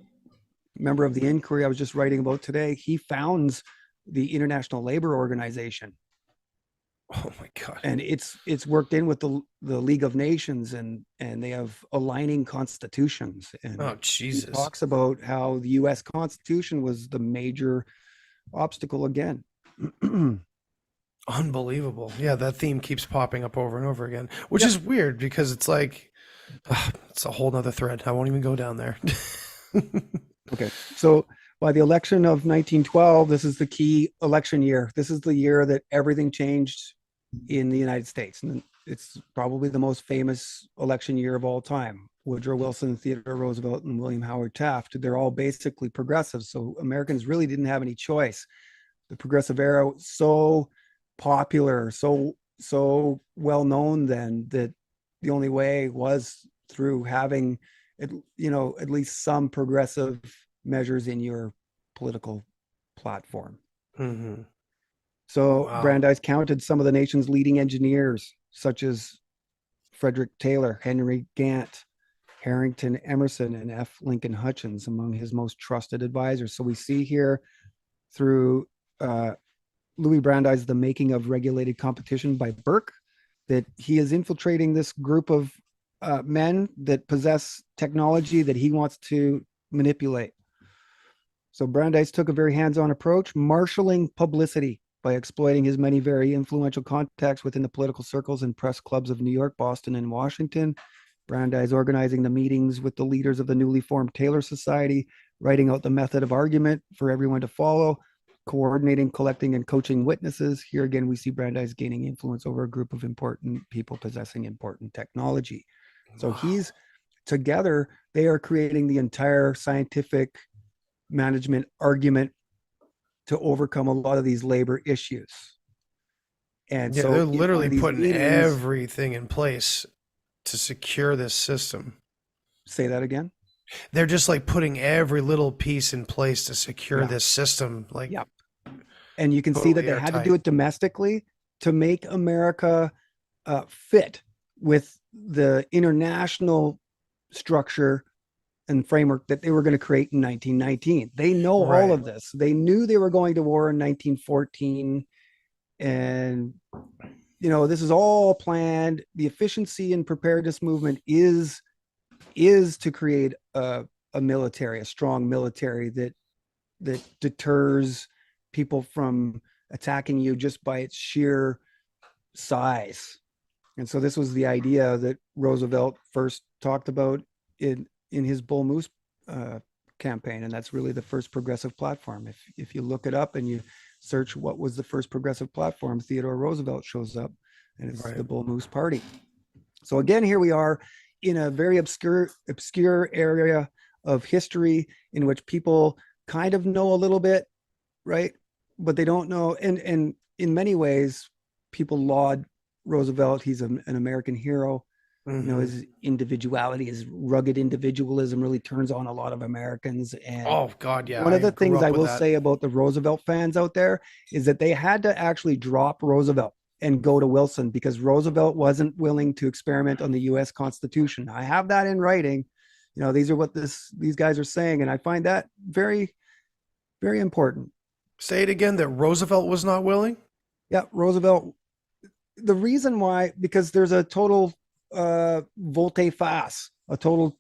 member of the Inquiry I was just writing about today. He founds the International Labor Organization. Oh my God. And it's worked in with the League of Nations, and they have aligning constitutions. And oh Jesus. He talks about how the US Constitution was the major obstacle again. Unbelievable. Yeah, that theme keeps popping up over and over again, which is weird because it's like it's a whole nother thread. I won't even go down there. Okay. So by the election of 1912, this is the key election year. This is the year that everything changed in the United States. And it's probably the most famous election year of all time. Woodrow Wilson, Theodore Roosevelt, and William Howard Taft, they're all basically progressives. So Americans really didn't have any choice. The progressive era was so popular, so well known then, that the only way was through having at least some progressive measures in your political platform. Mm-hmm. So Brandeis counted some of the nation's leading engineers, such as Frederick Taylor, Henry Gantt, Harrington Emerson, and F. Lincoln Hutchins among his most trusted advisors. So we see here through Louis Brandeis, The Making of Regulated Competition by Burke, that he is infiltrating this group of men that possess technology that he wants to manipulate. So Brandeis took a very hands-on approach, marshaling publicity by exploiting his many very influential contacts within the political circles and press clubs of New York, Boston, and Washington. Brandeis organizing the meetings with the leaders of the newly formed Taylor Society, writing out the method of argument for everyone to follow, coordinating, collecting, and coaching witnesses. Here again, we see Brandeis gaining influence over a group of important people possessing important technology. So he's together, they are creating the entire scientific management argument to overcome a lot of these labor issues. And so they're literally putting everything in place to secure this system. Say that again. They're just like putting every little piece in place to secure this system. Like, and you can see that they had to do it domestically to make America fit with the international structure and framework that they were going to create in 1919. They know all of this. They knew they were going to war in 1914 And, this is all planned. The efficiency and preparedness movement is to create a strong military that deters people from attacking you just by its sheer size. And so this was the idea that Roosevelt first talked about in his Bull Moose campaign, and that's really the first progressive platform. If you look it up and you search what was the first progressive platform, Theodore Roosevelt shows up, and it's the Bull Moose Party. So again, here we are in a very obscure area of history in which people kind of know a little bit, right? But they don't know. And in many ways, people laud Roosevelt. He's an American hero. His individuality, his rugged individualism really turns on a lot of Americans. And oh God, yeah. One of the things I will say about the Roosevelt fans out there is that they had to actually drop Roosevelt and go to Wilson because Roosevelt wasn't willing to experiment on the U.S. Constitution. I have that in writing. These are what these guys are saying, and I find that very, very important. Say it again, that Roosevelt was not willing? Yeah, Roosevelt. The reason why, because there's a total volte-face, a total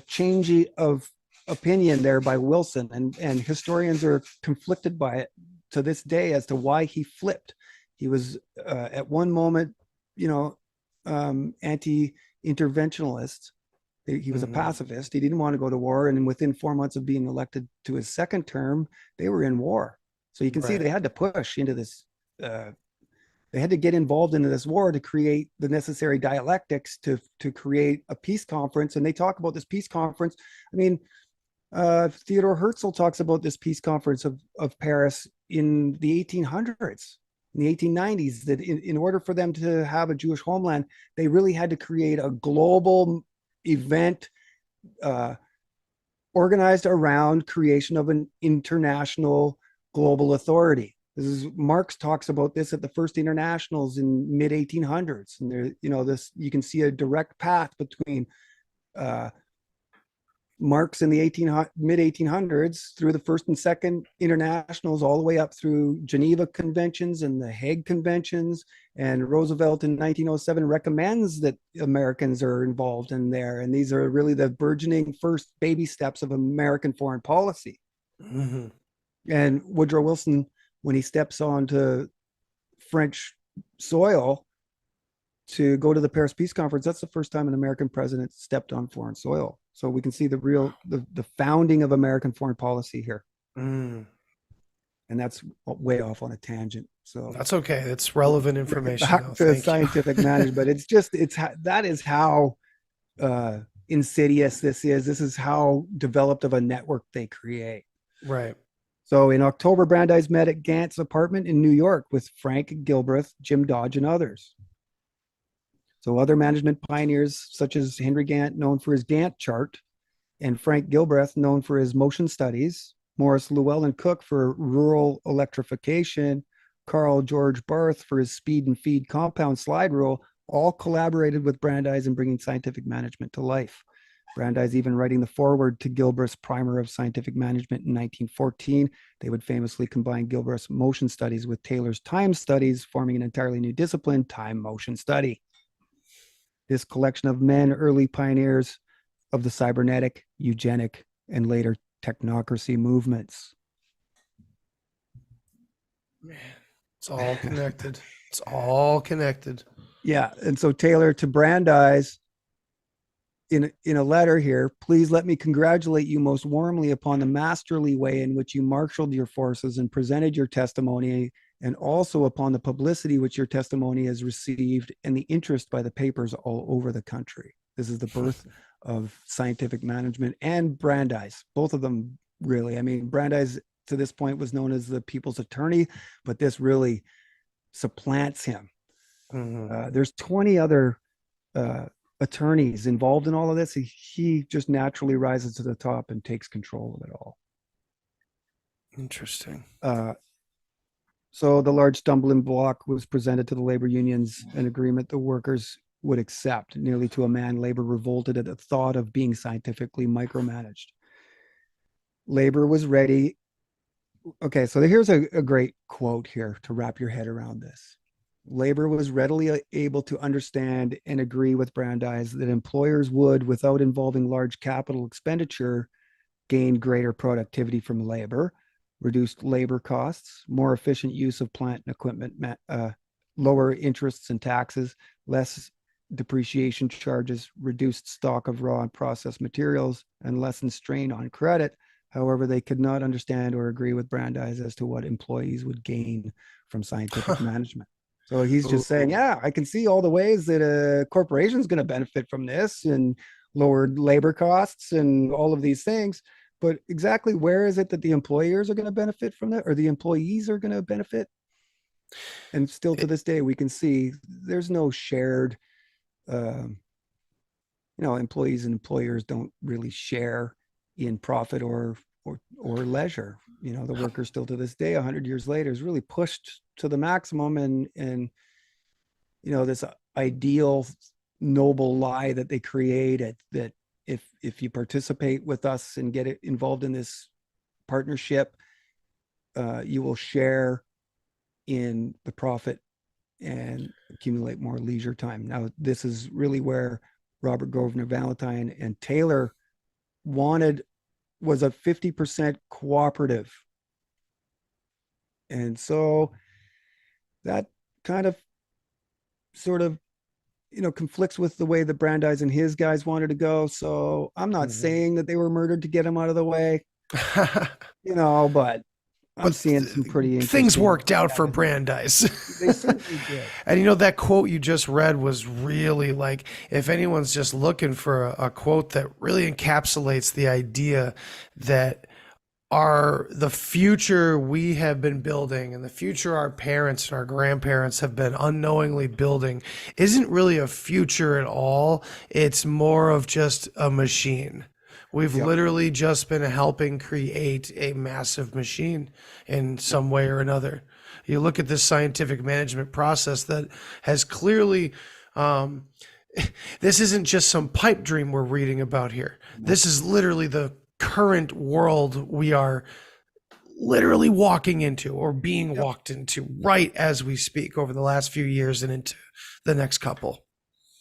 change of opinion there by Wilson, and historians are conflicted by it to this day as to why he flipped. He was at one moment, anti-interventionalist. He was a pacifist. He didn't want to go to war, and within 4 months of being elected to his second term, they were in war. So you can see they had to push into this. They had to get involved into this war to create the necessary dialectics to create a peace conference. And they talk about this peace conference. I mean, Theodore Herzl talks about this peace conference of Paris in the 1800s, in the 1890s, that in order for them to have a Jewish homeland, they really had to create a global event organized around creation of an international global authority. Marx talks about this at the first internationals in mid 1800s, and there, you can see a direct path between Marx in the mid 1800s through the first and second internationals, all the way up through Geneva Conventions and the Hague Conventions. And Roosevelt in 1907 recommends that Americans are involved in there, and these are really the burgeoning first baby steps of American foreign policy. And Woodrow Wilson, when he steps onto French soil to go to the Paris Peace Conference, that's the first time an American president stepped on foreign soil. So we can see the founding of American foreign policy here. And that's way off on a tangent. So that's okay. That's relevant information. Back to scientific management. That is how insidious this is. This is how developed of a network they create. Right. So in October, Brandeis met at Gant's apartment in New York with Frank Gilbreth, Jim Dodge, and others. So other management pioneers, such as Henry Gantt, known for his Gantt chart, and Frank Gilbreth, known for his motion studies, Morris Llewellyn Cook for rural electrification, Carl George Barth for his speed and feed compound slide rule, all collaborated with Brandeis in bringing scientific management to life. Brandeis even writing the foreword to Gilbreth's Primer of Scientific Management in 1914. They would famously combine Gilbreth's motion studies with Taylor's time studies, forming an entirely new discipline, time motion study. This collection of men, early pioneers of the cybernetic, eugenic, and later technocracy movements. Man, it's all connected. It's all connected. Yeah, and so Taylor to Brandeis, in a letter here, please let me congratulate you most warmly upon the masterly way in which you marshaled your forces and presented your testimony, and also upon the publicity which your testimony has received and the interest by the papers all over the country. This is the birth of scientific management and Brandeis, both of them really. I mean, Brandeis to this point was known as the people's attorney, but this really supplants him. There's 20 other attorneys involved in all of this. He just naturally rises to the top and takes control of it all. Interesting. So the large stumbling block was presented to the labor unions, an agreement the workers would accept. Nearly to a man, labor revolted at the thought of being scientifically micromanaged. Labor was ready Okay, so here's a great quote here to wrap your head around this. Labor was readily able to understand and agree with Brandeis that employers would, without involving large capital expenditure, gain greater productivity from labor, reduced labor costs, more efficient use of plant and equipment, lower interests and taxes, less depreciation charges, reduced stock of raw and processed materials, and lessened strain on credit. However, they could not understand or agree with Brandeis as to what employees would gain from scientific management. So he's just saying, yeah, I can see all the ways that a corporation is going to benefit from this and lowered labor costs and all of these things. But exactly where is it that the employers are going to benefit from that, or the employees are going to benefit? And still to this day, we can see there's no shared, um, employees and employers don't really share in profit or leisure. The worker still to this day, 100 years later, is really pushed to the maximum, and this ideal noble lie that they create that if you participate with us and get it involved in this partnership, you will share in the profit and accumulate more leisure time. Now, this is really where Robert Grosvenor Valentine and Taylor was a 50% cooperative. And so that kind of sort of conflicts with the way that Brandeis and his guys wanted to go. So I'm not saying that they were murdered to get him out of the way, but I'm seeing some pretty interesting things worked out for Brandeis. They certainly did. And that quote you just read was really, like, if anyone's just looking for a quote that really encapsulates the idea that the future we have been building and the future our parents and our grandparents have been unknowingly building isn't really a future at all. It's more of just a machine. We've literally just been helping create a massive machine in some way or another. You look at this scientific management process that has clearly, this isn't just some pipe dream we're reading about here. This is literally the current world we are literally walking into or being walked into right as we speak over the last few years and into the next couple.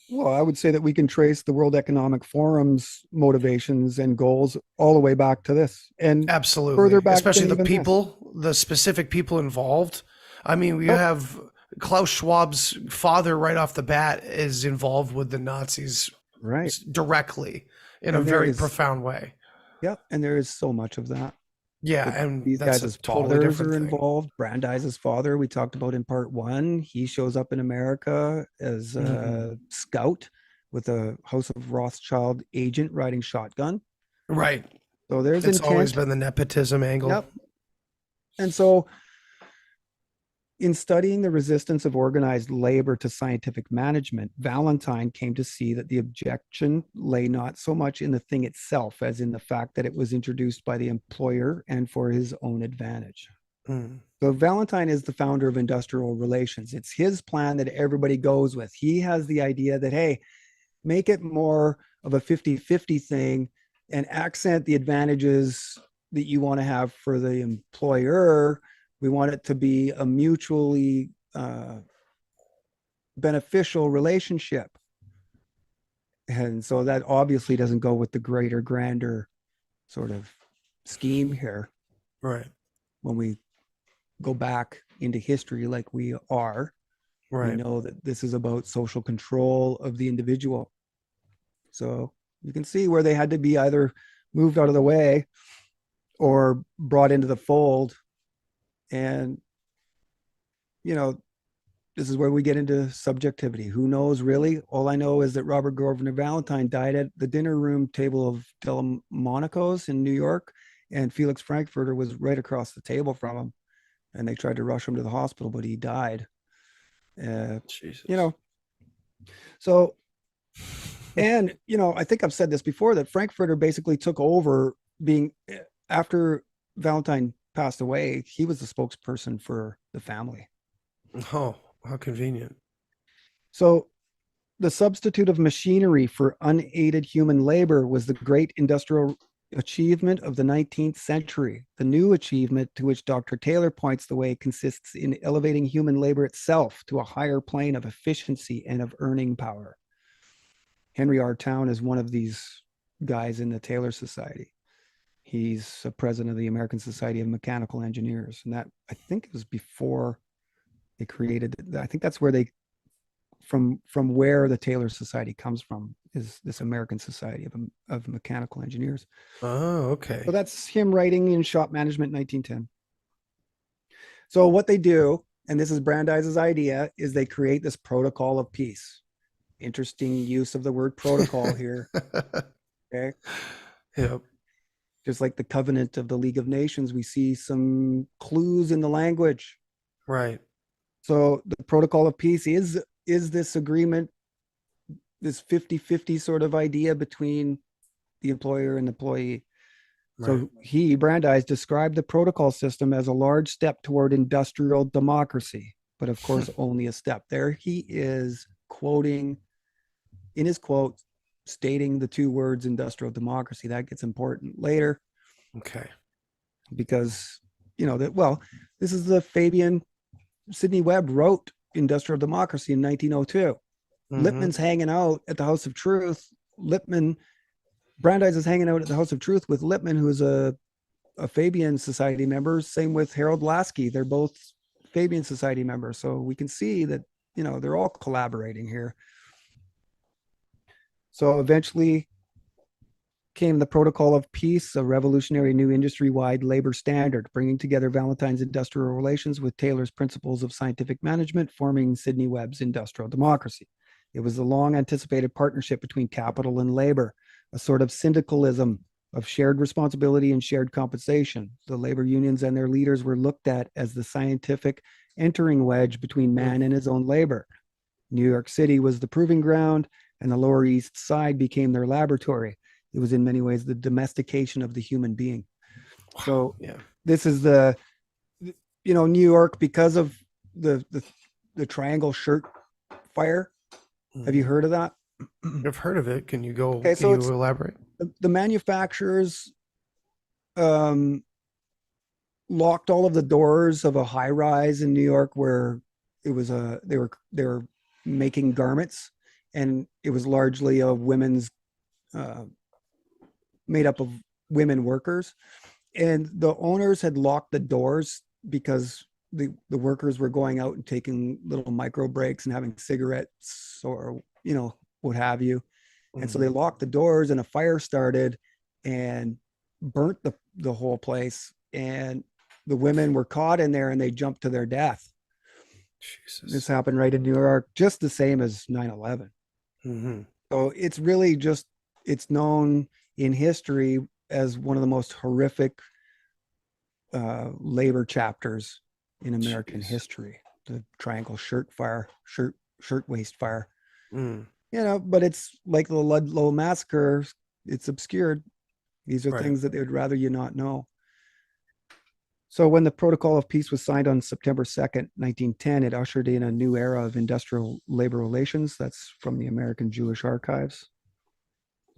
Well, I would say that we can trace the World Economic Forum's motivations and goals all the way back to this, and absolutely, further back, especially the people, the specific people involved. I mean, we have Klaus Schwab's father right off the bat is involved with the Nazis, right, directly in a very profound way. Yeah, and there is so much of that. Yeah, and these guys' fathers are involved. Brandeis' father, we talked about in part 1. He shows up in America as a scout with a House of Rothschild agent riding shotgun. Right. So there's it's intent. Always been the nepotism angle. Yep. And so in studying the resistance of organized labor to scientific management, Valentine came to see that the objection lay not so much in the thing itself as in the fact that it was introduced by the employer and for his own advantage. So Valentine is the founder of industrial relations. It's his plan that everybody goes with. He has the idea that, hey, make it more of a 50-50 thing and accent the advantages that you want to have for the employer. We want it to be a mutually beneficial relationship. And so that obviously doesn't go with the greater, grander sort of scheme here. Right. When we go back into history like we are, we know that this is about social control of the individual. So you can see where they had to be either moved out of the way or brought into the fold. And, this is where we get into subjectivity. Who knows, really? All I know is that Robert Grosvenor Valentine died at the dinner room table of Delmonico's in New York, and Felix Frankfurter was right across the table from him. And they tried to rush him to the hospital, but he died. So, and, I think I've said this before, that Frankfurter basically took over after Valentine passed away. He was the spokesperson for the family. Oh, how convenient. So the substitute of machinery for unaided human labor was the great industrial achievement of the 19th century. The new achievement to which Dr. Taylor points the way consists in elevating human labor itself to a higher plane of efficiency and of earning power. Henry R. Town is one of these guys in the Taylor Society. He's a president of the American Society of Mechanical Engineers. And that, I think it was before they created it. I think that's where they, from where the Taylor Society comes from, is this American Society of Mechanical Engineers. Oh, okay. So that's him writing in Shop Management 1910. So what they do, and this is Brandeis' idea, is they create this protocol of peace. Interesting use of the word protocol here. Okay. Yep. Just like the covenant of the League of Nations, we see some clues in the language. Right. So the protocol of peace is this agreement, this 50-50 sort of idea between the employer and employee. Right. So Brandeis described the protocol system as a large step toward industrial democracy, but of course only a step. There he is quoting, in his quote, stating the two words industrial democracy. That gets important later. Okay. Because, this is the Fabian. Sidney Webb wrote Industrial Democracy in 1902. Lippmann's hanging out at the House of Truth. Brandeis is hanging out at the House of Truth with Lippmann, who is a Fabian Society member. Same with Harold Lasky. They're both Fabian Society members. So we can see that, they're all collaborating here. So eventually came the Protocol of Peace, a revolutionary new industry-wide labor standard, bringing together Valentine's industrial relations with Taylor's principles of scientific management, forming Sidney Webb's industrial democracy. It was the long-anticipated partnership between capital and labor, a sort of syndicalism of shared responsibility and shared compensation. The labor unions and their leaders were looked at as the scientific entering wedge between man and his own labor. New York City was the proving ground, and the Lower East Side became their laboratory. It was in many ways the domestication of the human being. So this is New York, because of the triangle shirt fire. Have you heard of that? I've heard of it. Can you go? Okay, can you elaborate? The manufacturers locked all of the doors of a high rise in New York where it was they were making garments, and it was largely a women's made up of women workers, and the owners had locked the doors because the workers were going out and taking little micro breaks and having cigarettes or what have you. And so they locked the doors, and a fire started and burnt the whole place, and the women were caught in there and they jumped to their death. Jesus. This happened right in New York, just the same as 9/11. So it's really it's known in history as one of the most horrific labor chapters in American history, the Triangle Shirtwaist Fire. But it's like the Ludlow Massacre. It's obscured. These are things that they would rather you not know. So when the Protocol of Peace was signed on September 2nd, 1910, it ushered in a new era of industrial labor relations. That's from the American Jewish Archives,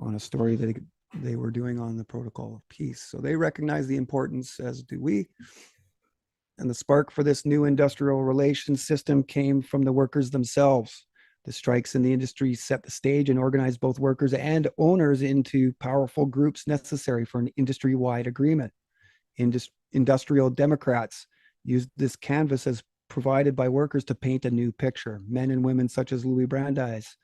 on a story that they were doing on the Protocol of Peace. So they recognize the importance, as do we. And the spark for this new industrial relations system came from the workers themselves. The strikes in the industry set the stage and organized both workers and owners into powerful groups necessary for an industry-wide agreement. Industrial Democrats used this canvas as provided by workers to paint a new picture. Men and women such as Louis Brandeis,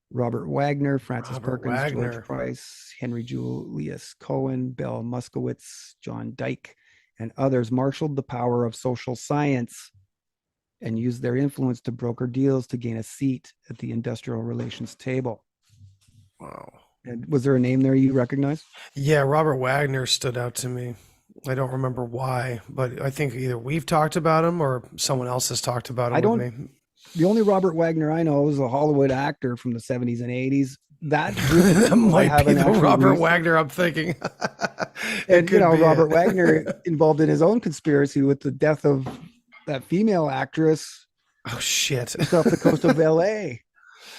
Robert Wagner, Francis Perkins, George Price, Henry Julius Cohen, Bell Muskowitz, John Dyke, and others marshaled the power of social science and used their influence to broker deals to gain a seat at the industrial relations table. Wow. And was there a name there you recognize? Yeah, Robert Wagner stood out to me. I don't remember why, but I think either we've talked about him or someone else has talked about him with me. The only Robert Wagner I know is a Hollywood actor from the 70s and 80s. That might be the Robert Wagner I'm thinking. And Robert Wagner involved in his own conspiracy with the death of that female actress. Oh shit! Off the coast of LA.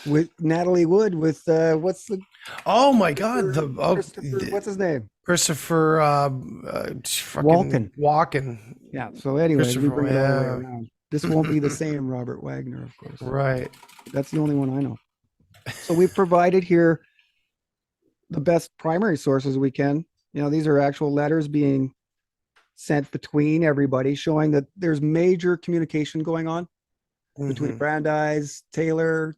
with Natalie Wood with what's the Oh my God, Christopher, what's his name? Christopher fucking Walken. Walken. Yeah. So anyways, we Christopher, bring it all the way yeah. around. This won't be the same Robert Wagner, of course. Right. That's the only one I know. So we've provided here the best primary sources we can. These are actual letters being sent between everybody, showing that there's major communication going on between Brandeis, Taylor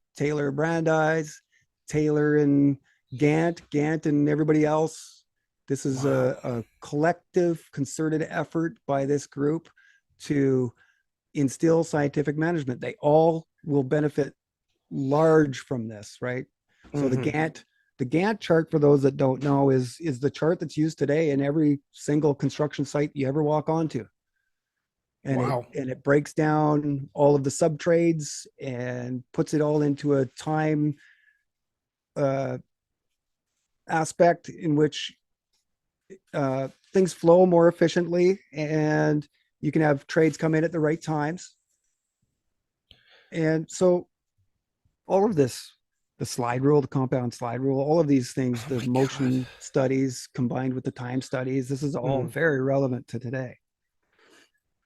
Brandeis, Taylor and Gant and everybody else. This is a collective, concerted effort by this group to instill scientific management. They all will benefit large from this, right? So the Gantt chart, for those that don't know, is the chart that's used today in every single construction site you ever walk onto. And it breaks down all of the sub trades and puts it all into a time aspect in which things flow more efficiently, and you can have trades come in at the right times. And so all of this, the slide rule, the compound slide rule, all of these things, the motion studies combined with the time studies, this is all very relevant to today.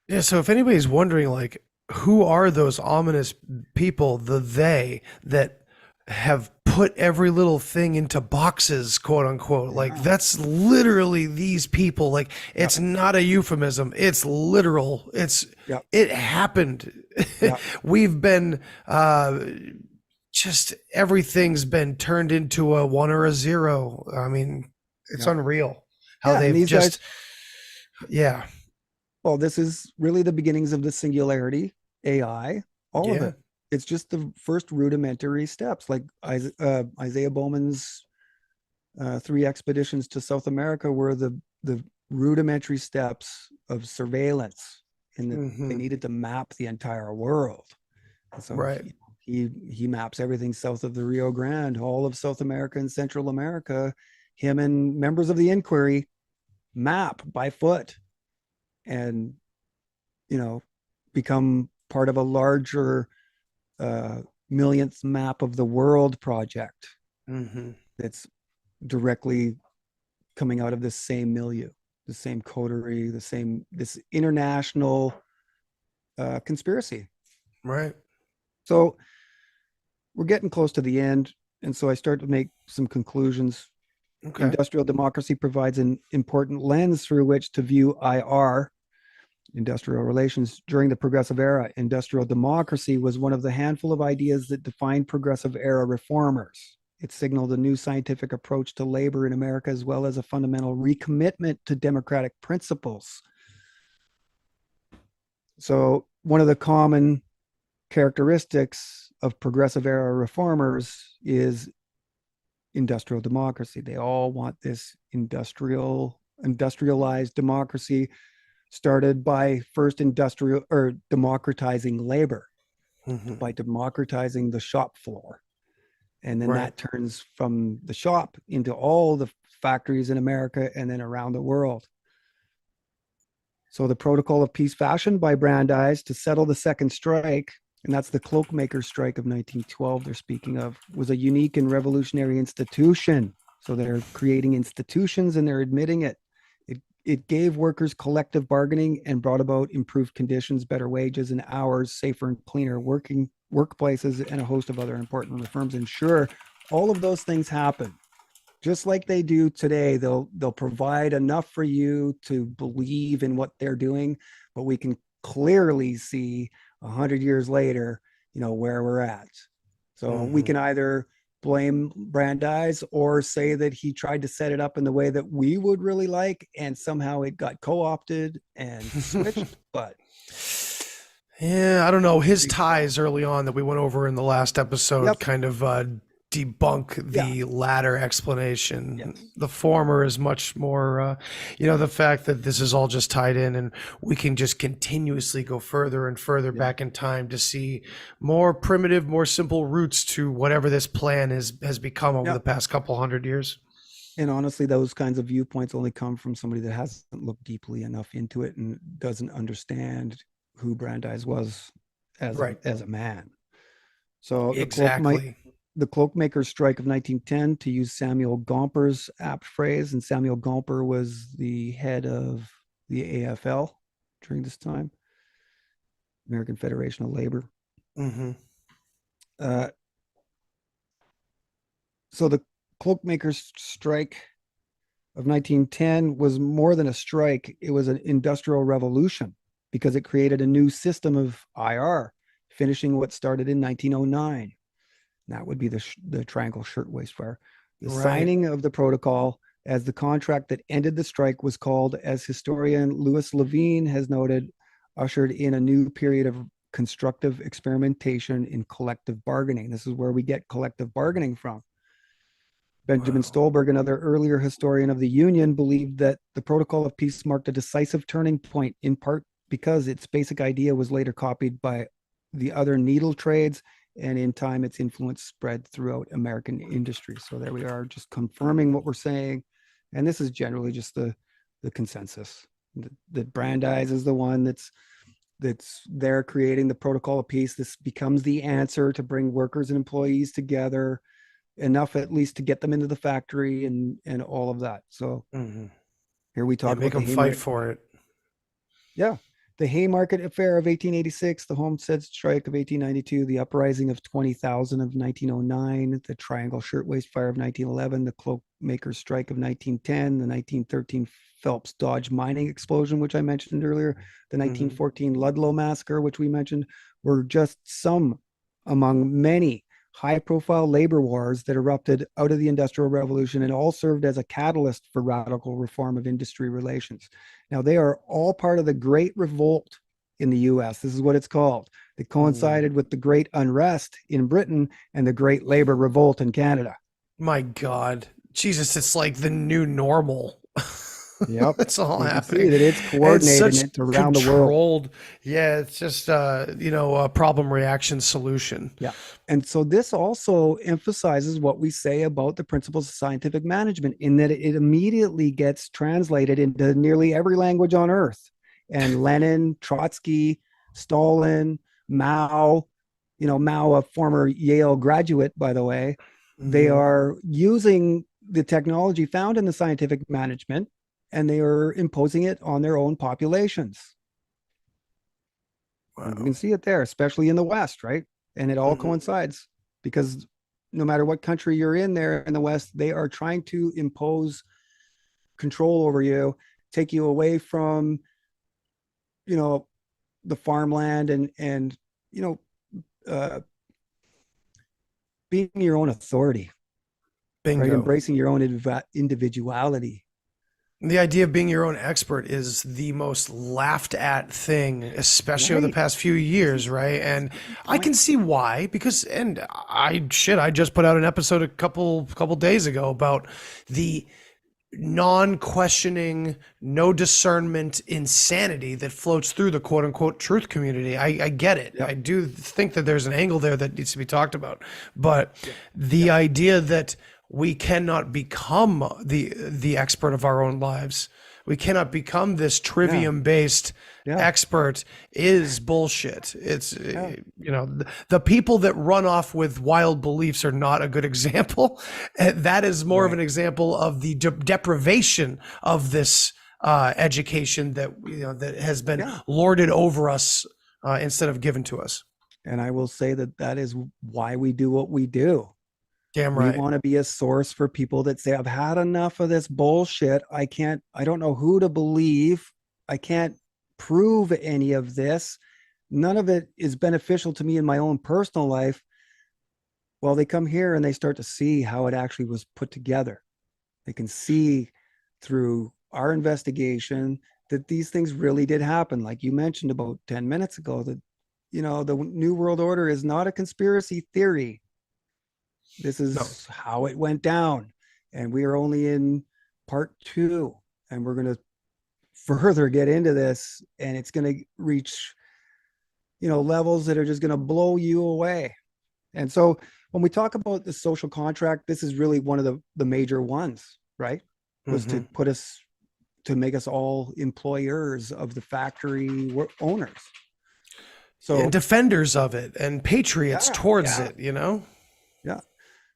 Yeah. So if anybody's wondering, like, who are those ominous people, they that have put every little thing into boxes, quote unquote, like that's literally these people. Like, it's not a euphemism. It's literal. It happened. We've been, just everything's been turned into a 1 or a 0. I mean, it's unreal how they've just, Well, this is really the beginnings of the singularity, AI, all of it. It's just the first rudimentary steps, like Isaiah Bowman's 3 expeditions to South America were the rudimentary steps of surveillance, and they needed to map the entire world. And so he maps everything south of the Rio Grande, all of South America and Central America. Him and members of the Inquiry map by foot, and become part of a larger millionth map of the world project that's directly coming out of this same milieu, the same coterie, this international conspiracy. Right. So we're getting close to the end, and so I start to make some conclusions. Industrial democracy provides an important lens through which to view IR, industrial relations. During the progressive era, industrial democracy was one of the handful of ideas that defined progressive era reformers. It signaled a new scientific approach to labor in America, as well as a fundamental recommitment to democratic principles. So one of the common characteristics of progressive era reformers is industrial democracy. They all want this industrialized democracy, started by first democratizing labor, by democratizing the shop floor. And then that turns from the shop into all the factories in America and then around the world. So the Protocol of Peace fashioned by Brandeis to settle the second strike, and that's the cloakmaker strike of 1912 they're speaking of, was a unique and revolutionary institution. So they're creating institutions and they're admitting it. It gave workers collective bargaining and brought about improved conditions, better wages and hours, safer and cleaner workplaces, and a host of other important reforms. And sure, all of those things happen. Just like they do today, they'll provide enough for you to believe in what they're doing, but we can clearly see 100 years later, where we're at. So we can either blame Brandeis or say that he tried to set it up in the way that we would really like, and somehow it got co-opted and switched. But I don't know. His ties early on that we went over in the last episode kind of debunk the latter explanation. The former is much more, the fact that this is all just tied in, and we can just continuously go further and further back in time to see more primitive, more simple roots to whatever this plan has become over the past couple hundred years. And honestly, those kinds of viewpoints only come from somebody that hasn't looked deeply enough into it and doesn't understand who Brandeis was as a man. So the cloakmakers strike of 1910, to use Samuel Gomper's apt phrase. And Samuel Gomper was the head of the AFL during this time, American Federation of Labor. Mm-hmm. So the cloakmakers strike of 1910 was more than a strike. It was an industrial revolution because it created a new system of IR, finishing what started in 1909. That would be the Triangle Shirtwaist Fire. The signing of the protocol as the contract that ended the strike was called, as historian Louis Levine has noted, ushered in a new period of constructive experimentation in collective bargaining. This is where we get collective bargaining from. Benjamin Stolberg, another earlier historian of the Union, believed that the Protocol of Peace marked a decisive turning point, in part because its basic idea was later copied by the other needle trades, and in time its influence spread throughout American industry. So there we are, just confirming what we're saying. And this is generally just the consensus that Brandeis is the one that's there creating the Protocol of Peace. This becomes the answer to bring workers and employees together, enough at least to get them into the factory and all of that. So here we talk make about them fight for it. Yeah. The Haymarket Affair of 1886, the Homestead Strike of 1892, the Uprising of 20,000 of 1909, the Triangle Shirtwaist Fire of 1911, the Cloakmakers Strike of 1910, the 1913 Phelps Dodge mining explosion, which I mentioned earlier, the 1914 Ludlow Massacre, which we mentioned, were just some among many high-profile labor wars that erupted out of the Industrial Revolution and all served as a catalyst for radical reform of industry relations. Now, they are all part of the Great Revolt in the US. This is what it's called. It coincided with the Great Unrest in Britain and the Great Labor Revolt in Canada. My God. Jesus, it's like the new normal. Yep. It's all you happening. Can see that it's coordinated it's it around the world. Yeah, it's just a problem reaction solution. Yeah. And so this also emphasizes what we say about the principles of scientific management, in that it immediately gets translated into nearly every language on earth. And Lenin, Trotsky, Stalin, Mao, Mao, a former Yale graduate, by the way, they are using the technology found in the scientific management, and they are imposing it on their own populations. Wow. You can see it there, especially in the West, right? And it all coincides, because no matter what country you're in there in the West, they are trying to impose control over you, take you away from, the farmland and being your own authority. Bingo. Right? Embracing your own individuality. The idea of being your own expert is the most laughed at thing, especially over the past few years, right? And I can see why, because I just put out an episode a couple days ago about the non-questioning, no discernment insanity that floats through the quote-unquote truth community. I get it. Yep. I do think that there's an angle there that needs to be talked about. But the idea that we cannot become the expert of our own lives, we cannot become this trivium-based expert, is bullshit. It's the people that run off with wild beliefs are not a good example. That is more of an example of the deprivation of this education that that has been lorded over us instead of given to us. And I will say that is why we do what we do. Damn right. We want to be a source for people that say, I've had enough of this bullshit. I don't know who to believe. I can't prove any of this. None of it is beneficial to me in my own personal life. Well, they come here and they start to see how it actually was put together. They can see through our investigation that these things really did happen. Like you mentioned about 10 minutes ago, that, the New World Order is not a conspiracy theory. This is how it went down. And we are only in part 2, and we're going to further get into this, and it's going to reach, levels that are just going to blow you away. And so when we talk about the social contract, this is really one of the major ones, right? Was to make us all employers of the factory owners. So defenders of it and patriots towards it, Yeah.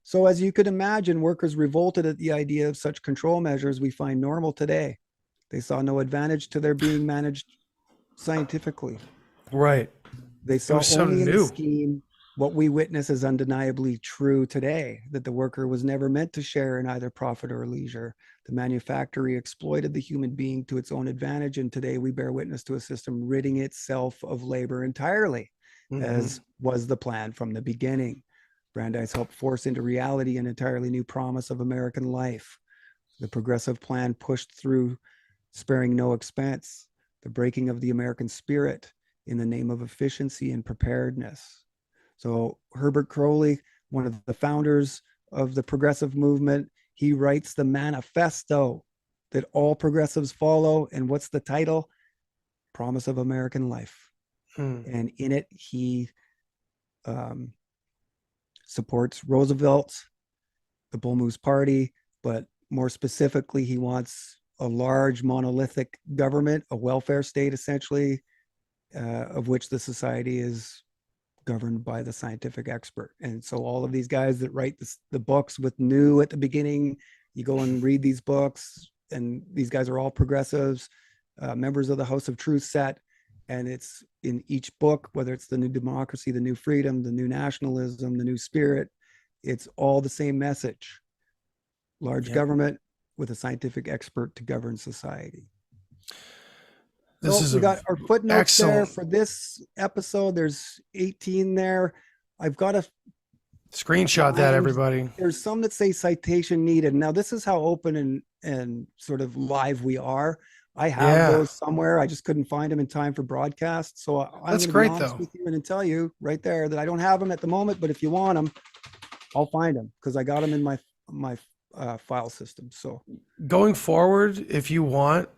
So as you could imagine, workers revolted at the idea of such control measures we find normal today. They saw no advantage to their being managed scientifically. Right. They It saw was so only in the new. scheme what we witness is undeniably true today, that the worker was never meant to share in either profit or leisure. The manufacturer exploited the human being to its own advantage, and today we bear witness to a system ridding itself of labor entirely, as was the plan from the beginning. Brandeis helped force into reality an entirely new promise of American life. The progressive plan pushed through, sparing no expense, the breaking of the American spirit in the name of efficiency and preparedness. So Herbert Crowley, one of the founders of the progressive movement, he writes the manifesto that all progressives follow. And what's the title? Promise of American Life. And in it, he supports Roosevelt, the Bull Moose Party, but more specifically, he wants a large monolithic government, a welfare state, essentially, of which the society is governed by the scientific expert. And so all of these guys that write the books with new at the beginning, you go and read these books, and these guys are all progressives, members of the House of Truth set. And it's in each book, whether it's the New Democracy, the New Freedom, the New Nationalism, the New Spirit, it's all the same message. Large government with a scientific expert to govern society. So we got our footnotes there for this episode. There's 18 there. I've got a screenshot that, everybody. There's some that say citation needed. Now this is how open and sort of live we are. I have those somewhere. I just couldn't find them in time for broadcast. So I'm going to be honest with you and tell you right there that I don't have them at the moment, but if you want them, I'll find them because I got them in my file system. So going forward, if you want,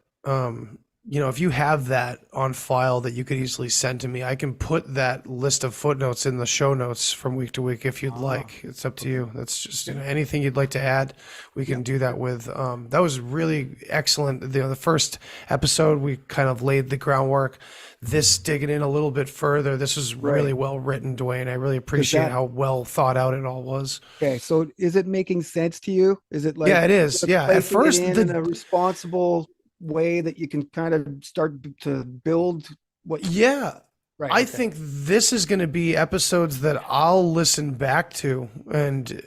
if you have that on file that you could easily send to me, I can put that list of footnotes in the show notes from week to week if you'd like. It's up to you. That's just anything you'd like to add, we can do that with. That was really excellent. The first episode, we kind of laid the groundwork. This digging in a little bit further, this was really well written, Duane. I really appreciate how well thought out it all was. Okay, so is it making sense to you? Is it like it is. Yeah, at first in a responsible way that you can kind of start to build what I think this is going to be episodes that I'll listen back to and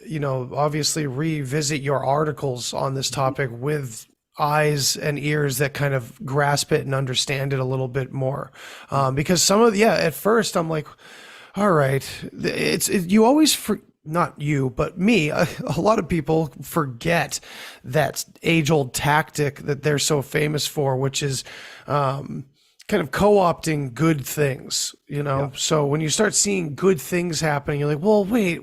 obviously revisit your articles on this topic with eyes and ears that kind of grasp it and understand it a little bit more, because some of at first I'm like, all right, you always not you, but me, a lot of people forget that age-old tactic that they're so famous for, which is kind of co-opting good things, So when you start seeing good things happening, you're like, well, wait,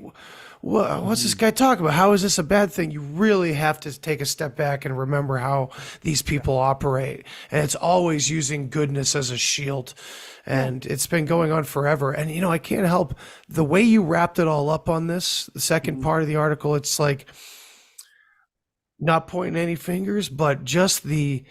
what's this guy talking about? How is this a bad thing? You really have to take a step back and remember how these people operate. And it's always using goodness as a shield. And it's been going on forever. And, I can't help the way you wrapped it all up on this, the second part of the article. It's like not pointing any fingers, but just the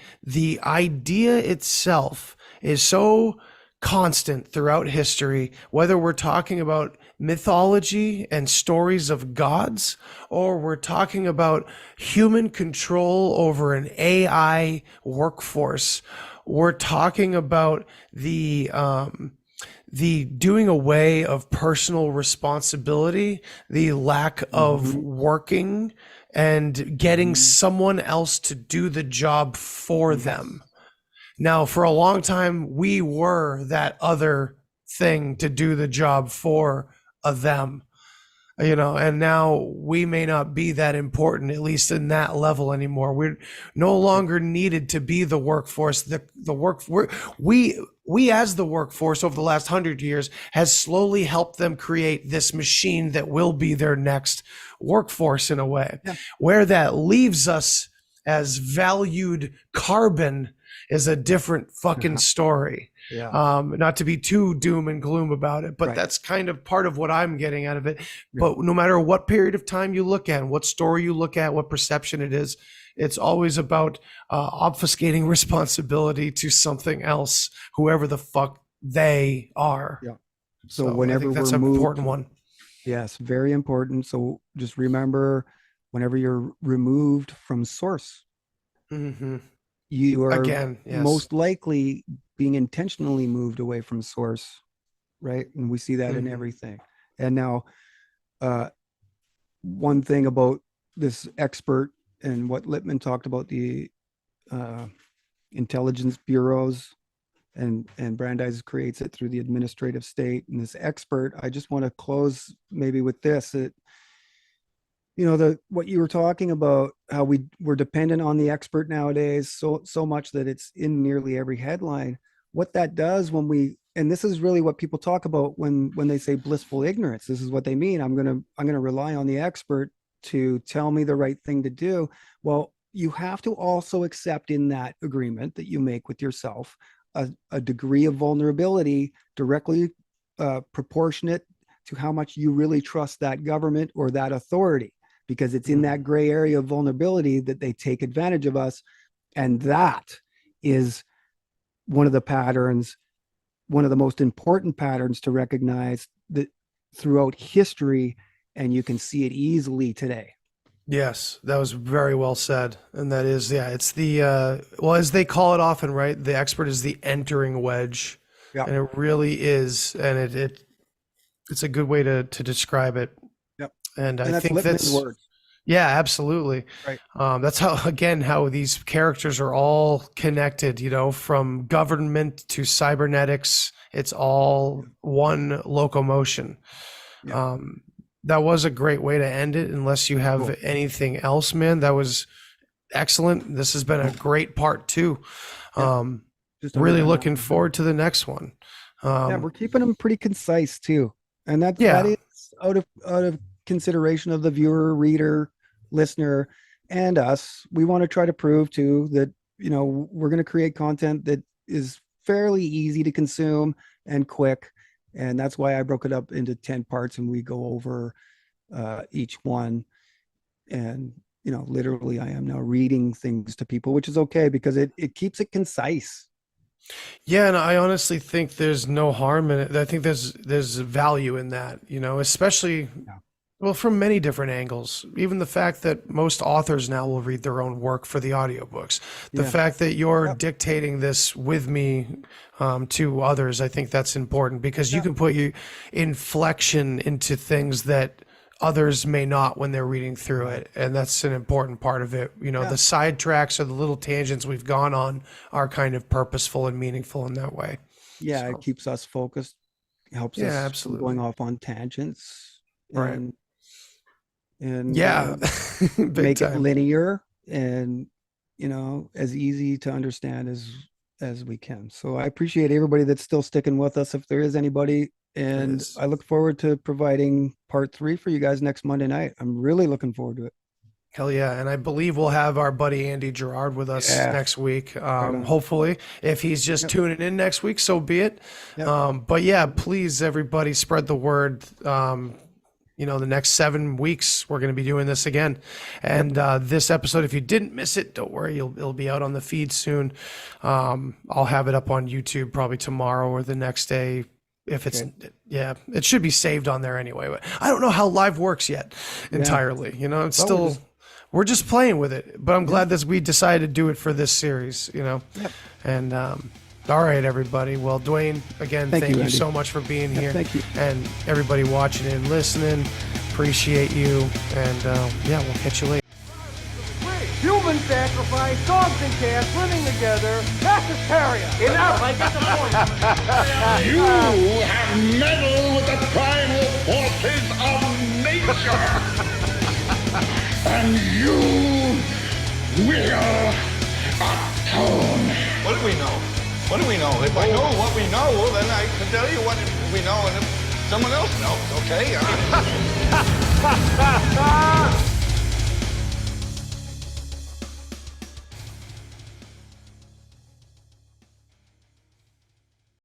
idea itself is so constant throughout history, whether we're talking about mythology and stories of gods, or we're talking about human control over an AI workforce. We're talking about the doing away of personal responsibility, the lack of working and getting someone else to do the job for them. Now, for a long time, we were that other thing to do the job for them. And now we may not be that important, at least in that level anymore. We're no longer needed to be the workforce. We as the workforce over the last 100 years has slowly helped them create this machine that will be their next workforce in a way. Where that leaves us as valued carbon is a different fucking story. Not to be too doom and gloom about it, but that's kind of part of what I'm getting out of it. But no matter what period of time you look at, what story you look at, what perception it is, it's always about obfuscating responsibility to something else, whoever the fuck they are. So whenever I think that's we're an moved, important one. Yes, very important. So just remember, whenever you're removed from source, Hmm. you are Again, yes. most likely being intentionally moved away from source, right? And we see that in Hmm. everything. And now, uh, one thing about this expert and what Lippman talked about the uh, intelligence bureaus and Brandeis creates it through the administrative state and this expert. I just want to close maybe with this. The what you were talking about, how we're dependent on the expert nowadays so much that it's in nearly every headline. What that does when we, and this is really what people talk about when they say blissful ignorance, this is what they mean. I'm going to rely on the expert to tell me the right thing to do. Well, you have to also accept in that agreement that you make with yourself a degree of vulnerability directly proportionate to how much you really trust that government or that authority, because it's in that gray area of vulnerability that they take advantage of us. And that is one of the patterns, one of the most important patterns to recognize that throughout history, and you can see it easily today. Yes, that was very well said. And that is, yeah, it's the, well, as they call it often, right? The expert is the entering wedge. Yeah. And it really is. And it's a good way to describe it. Yep. And I And that's think Lippman's that's, words. yeah, absolutely. Right. That's how these characters are all connected, from government to cybernetics. It's all one locomotion. Yeah. That was a great way to end it, unless you have Cool. anything else, man. That was excellent. This has been a great part too. Just under Really an looking hour. forward to the next one. Yeah, we're keeping them pretty concise too, and that Yeah. is out of consideration of the viewer, reader, listener, and us. We want to try to prove too that we're going to create content that is fairly easy to consume and quick, and that's why I broke it up into 10 parts, and we go over each one. And literally, I am now reading things to people, which is okay because it keeps it concise. Yeah, and I honestly think there's no harm in it. I think there's value in that, especially, Yeah. well, from many different angles. Even the fact that most authors now will read their own work for the audiobooks. The Yeah. fact that you're Yep. dictating this with me to others, I think that's important, because you can put your inflection into things that others may not when they're reading through it. And that's an important part of it. The sidetracks or the little tangents we've gone on are kind of purposeful and meaningful in that way. Yeah, So, it keeps us focused, helps yeah, us from absolutely. going off on tangents, Right. and Yeah. Big make it time. linear and as easy to understand as we can. So I appreciate everybody that's still sticking with us, if there is anybody, and is. I look forward to providing part 3 for you guys next Monday night. I'm really looking forward to it. Hell yeah. And I believe we'll have our buddy Andy Gerard with us Yeah. next week. on. Hopefully, if he's just tuning in next week, so be it. Yep. But yeah, please, everybody, spread the word. The next 7 weeks, we're going to be doing this again. And this episode, if you didn't miss it, don't worry, it'll be out on the feed soon. I'll have it up on YouTube probably tomorrow or the next day. If it's, it should be saved on there anyway. But I don't know how live works yet entirely. It's still, we're just playing with it. But I'm glad that we decided to do it for this series, And all right, everybody. Well, Duane, again, thank you Andy. so much for being here. Thank you. And everybody watching and listening, appreciate you. And we'll catch you later. Human sacrifice, dogs and cats living together. That's hysteria. Enough, I get the point. You have meddled with the primal forces of nature. And you will atone. What do we know? What do we know? If I know what we know, then I can tell you what we know, and if someone else knows, okay?